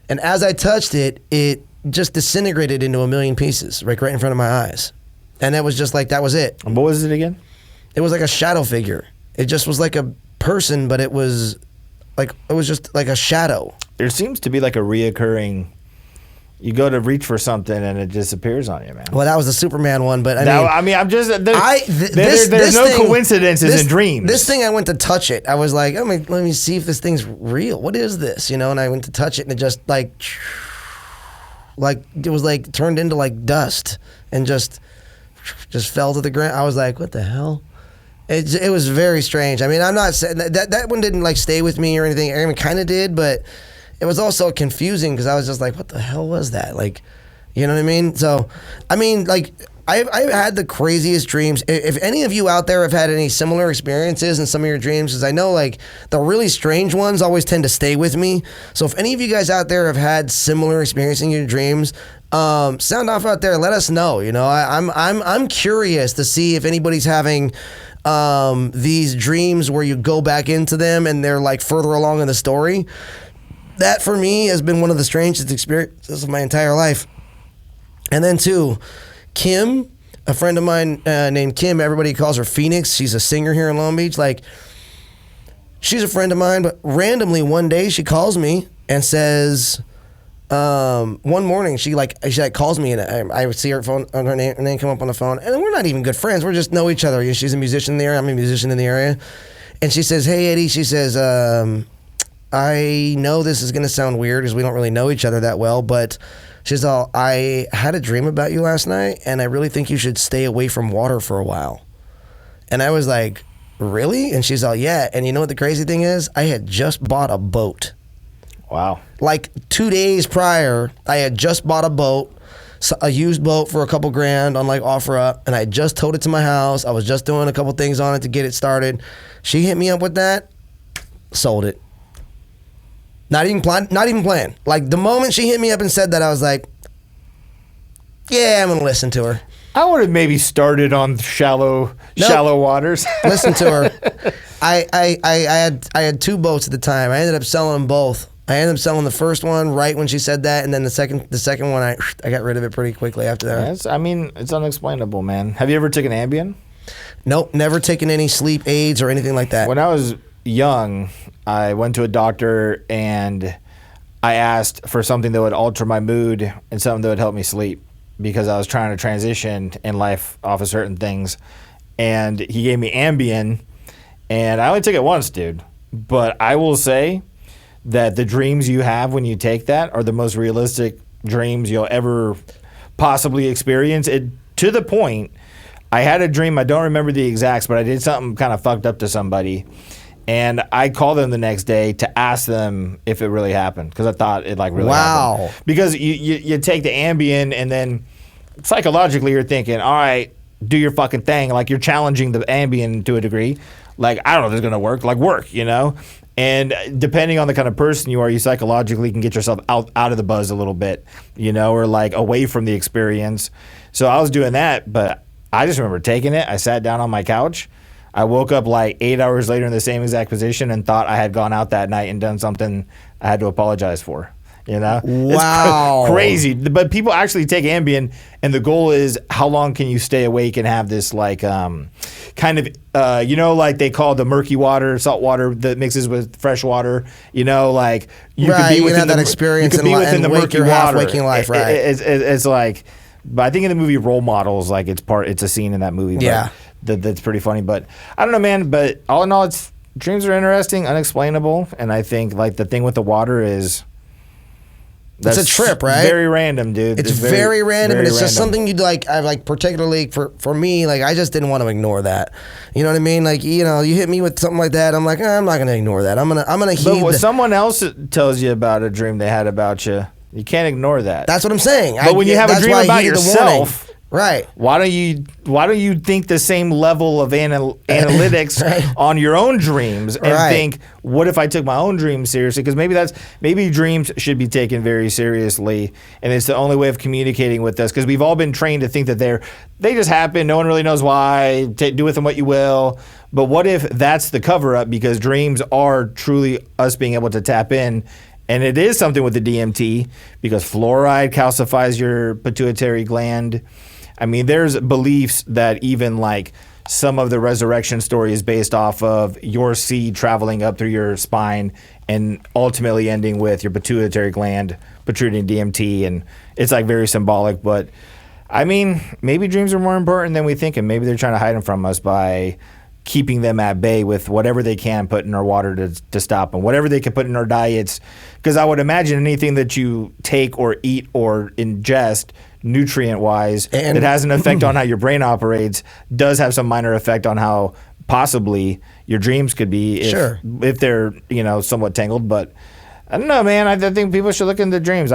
and as I touched it, it just disintegrated into a million pieces, like right in front of my eyes. And that was just like, that was it. And what was it again? It was like a shadow figure. It just was like a person, but it was just like a shadow. There seems to be like a reoccurring. You go to reach for something and it disappears on you, man. Well, that was the Superman one, but I'm just. There's no coincidences in dreams. This thing, I went to touch it. I was like, let me see if this thing's real. What is this? And I went to touch it, and it just like it was like turned into like dust and just fell to the ground. I was like, what the hell? It was very strange. I mean, I'm not saying that one didn't like stay with me or anything. I mean, kind of did, but. It was also confusing because I was just like, what the hell was that? Like, you know what I mean? So, I mean, like, I've had the craziest dreams. If any of you out there have had any similar experiences in some of your dreams, because I know, like, the really strange ones always tend to stay with me. So if any of you guys out there have had similar experiences in your dreams, sound off out there. Let us know. I'm curious to see if anybody's having these dreams where you go back into them and they're, like, further along in the story. That, for me, has been one of the strangest experiences of my entire life. And then, too, Kim, a friend of mine named Kim, everybody calls her Phoenix. She's a singer here in Long Beach. Like, she's a friend of mine, but randomly one day she calls me and says, one morning she calls me, and I would see her phone, her name come up on the phone, and we're not even good friends. We just know each other. She's a musician in the area. I'm a musician in the area. And she says, hey, Eddie, she says, I know this is going to sound weird because we don't really know each other that well, but she's all, I had a dream about you last night, and I really think you should stay away from water for a while. And I was like, really? And she's all, yeah. And you know what the crazy thing is? I had just bought a boat. Wow. Like 2 days prior, I had just bought a boat, a used boat for a couple grand on like OfferUp, and I just towed it to my house. I was just doing a couple things on it to get it started. She hit me up with that, sold it. Not even playing. Like, the moment she hit me up and said that, I was like, yeah, I'm going to listen to her. I would have maybe started on shallow waters. Listen to her. I had 2 boats at the time. I ended up selling them both. I ended up selling the first one right when she said that, and then the second one, I got rid of it pretty quickly after that. It's unexplainable, man. Have you ever taken Ambien? Nope, never taken any sleep aids or anything like that. When I was young, I went to a doctor and I asked for something that would alter my mood and something that would help me sleep because I was trying to transition in life off of certain things. And he gave me Ambien, and I only took it once, dude. But I will say that the dreams you have when you take that are the most realistic dreams you'll ever possibly experience. It to the point, I had a dream, I don't remember the exacts, but I did something kind of fucked up to somebody. And I called them the next day to ask them if it really happened because I thought it like really happened. Because you take the Ambien and then psychologically you're thinking, all right, do your fucking thing. Like you're challenging the Ambien to a degree. Like, I don't know if it's going to work. Like work, And depending on the kind of person you are, you psychologically can get yourself out of the buzz a little bit, or like away from the experience. So I was doing that, but I just remember taking it. I sat down on my couch. I woke up like 8 hours later in the same exact position and thought I had gone out that night and done something I had to apologize for. Wow. It's crazy. But people actually take Ambien, and the goal is how long can you stay awake and have this like kind of, like they call the murky water, salt water that mixes with fresh water, like you right, could be within that experience and the wake murky your water. Waking life, right. It's like, but I think in the movie Role Models, like it's a scene in that movie. Yeah. That's pretty funny. But I don't know, man. But all in all, dreams are interesting, unexplainable. And I think like the thing with the water is It's a trip, right? Very random, dude. It's very random, and it's just random. something you'd like. I like particularly for me. Like I just didn't want to ignore that. You know what I mean? Like you hit me with something like that. I'm like, I'm not gonna ignore that. I'm gonna heed. But when someone else tells you about a dream they had about you, you can't ignore that. That's what I'm saying. But when you have a dream about yourself, right? Why don't you think the same level of analytics right. on your own dreams and think, what if I took my own dreams seriously? Because maybe dreams should be taken very seriously, and it's the only way of communicating with us. Because we've all been trained to think that they just happen. No one really knows why. Do with them what you will. But what if that's the cover up? Because dreams are truly us being able to tap in. And it is something with the DMT, because fluoride calcifies your pituitary gland. I mean, there's beliefs that even like some of the resurrection story is based off of your seed traveling up through your spine and ultimately ending with your pituitary gland protruding DMT. And it's like very symbolic. But I mean, maybe dreams are more important than we think. And maybe they're trying to hide them from us by keeping them at bay with whatever they can put in our water to stop them, whatever they can put in our diets. Because I would imagine anything that you take or eat or ingest nutrient-wise that has an effect on how your brain operates does have some minor effect on how possibly your dreams could be if they're somewhat tangled. But I don't know, man. I think people should look into dreams.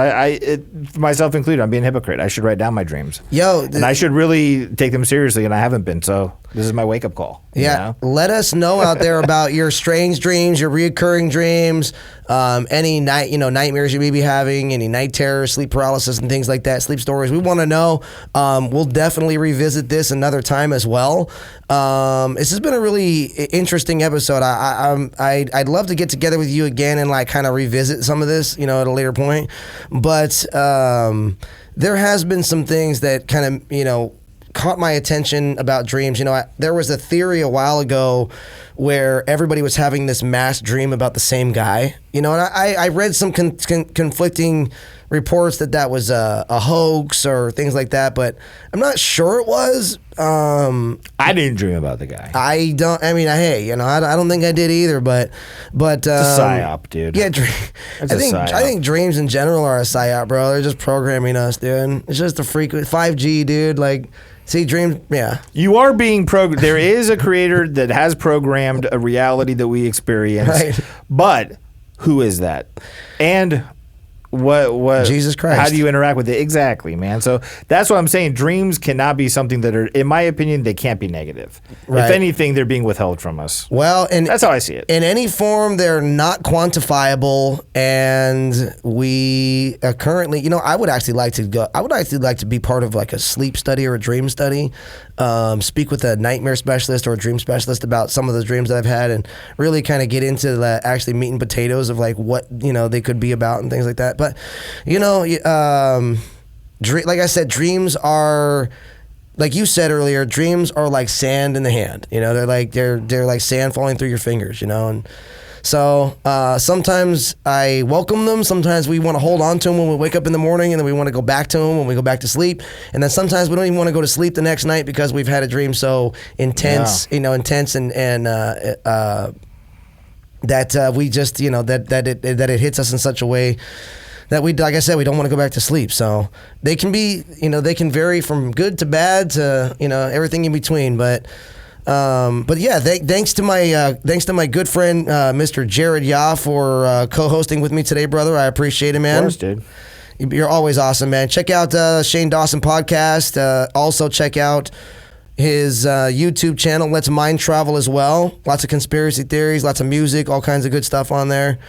Myself included, I'm being a hypocrite. I should write down my dreams. And I should really take them seriously, and I haven't been. So this is my wake-up call. Yeah. Let us know out there about your strange dreams, your reoccurring dreams, any nightmares you may be having, any night terrors, sleep paralysis, and things like that, sleep stories. We want to know. We'll definitely revisit this another time as well. This has been a really interesting episode. I'd love to get together with you again and like kind of revisit some of this, at a later point. But there has been some things that kind of, caught my attention about dreams. There was a theory a while ago where everybody was having this mass dream about the same guy. And I read some conflicting reports that was a hoax or things like that, but I'm not sure it was. I didn't dream about the guy. I don't think I did either, but it's a psyop, dude. Yeah, I think dreams in general are a psyop, bro. They're just programming us, dude. It's just a frequent 5G, dude. Like, see, dreams, yeah. You are being programmed. There is a creator that has programmed a reality that we experience. Right. But who is that? And what Jesus Christ. How do you interact with it? Exactly, man. So that's what I'm saying. Dreams cannot be something that are, in my opinion, they can't be negative. Right. If anything, they're being withheld from us. Well, and that's how I see it. In any form, they're not quantifiable, and we currently, I would actually like to be part of like a sleep study or a dream study. Speak with a nightmare specialist or a dream specialist about some of the dreams that I've had, and really kind of get into the actually meat and potatoes of like what they could be about and things like that. But like I said, dreams are, like you said earlier, dreams are like sand in the hand. They're like sand falling through your fingers. And so sometimes I welcome them. Sometimes we want to hold on to them when we wake up in the morning, and then we want to go back to them when we go back to sleep. And then sometimes we don't even want to go to sleep the next night because we've had a dream so intense, and that we just, that it hits us in such a way that we, like I said, we don't want to go back to sleep. So they can be, they can vary from good to bad to, everything in between. But yeah, thanks to my good friend, Mr. Jarid Yaw, for co-hosting with me today, brother. I appreciate it, man. Of course, dude. You're always awesome, man. Check out Shane Dawson Podcast. Also check out his YouTube channel, Let's Mind Travel, as well. Lots of conspiracy theories, lots of music, all kinds of good stuff on there.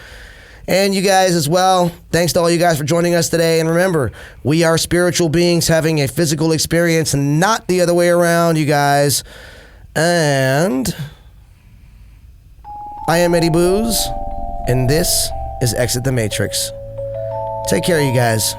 And you guys as well. Thanks to all you guys for joining us today. And remember, we are spiritual beings having a physical experience, and not the other way around, you guys. And I am Eddie Booze, and this is Exit the Matrix. Take care, you guys.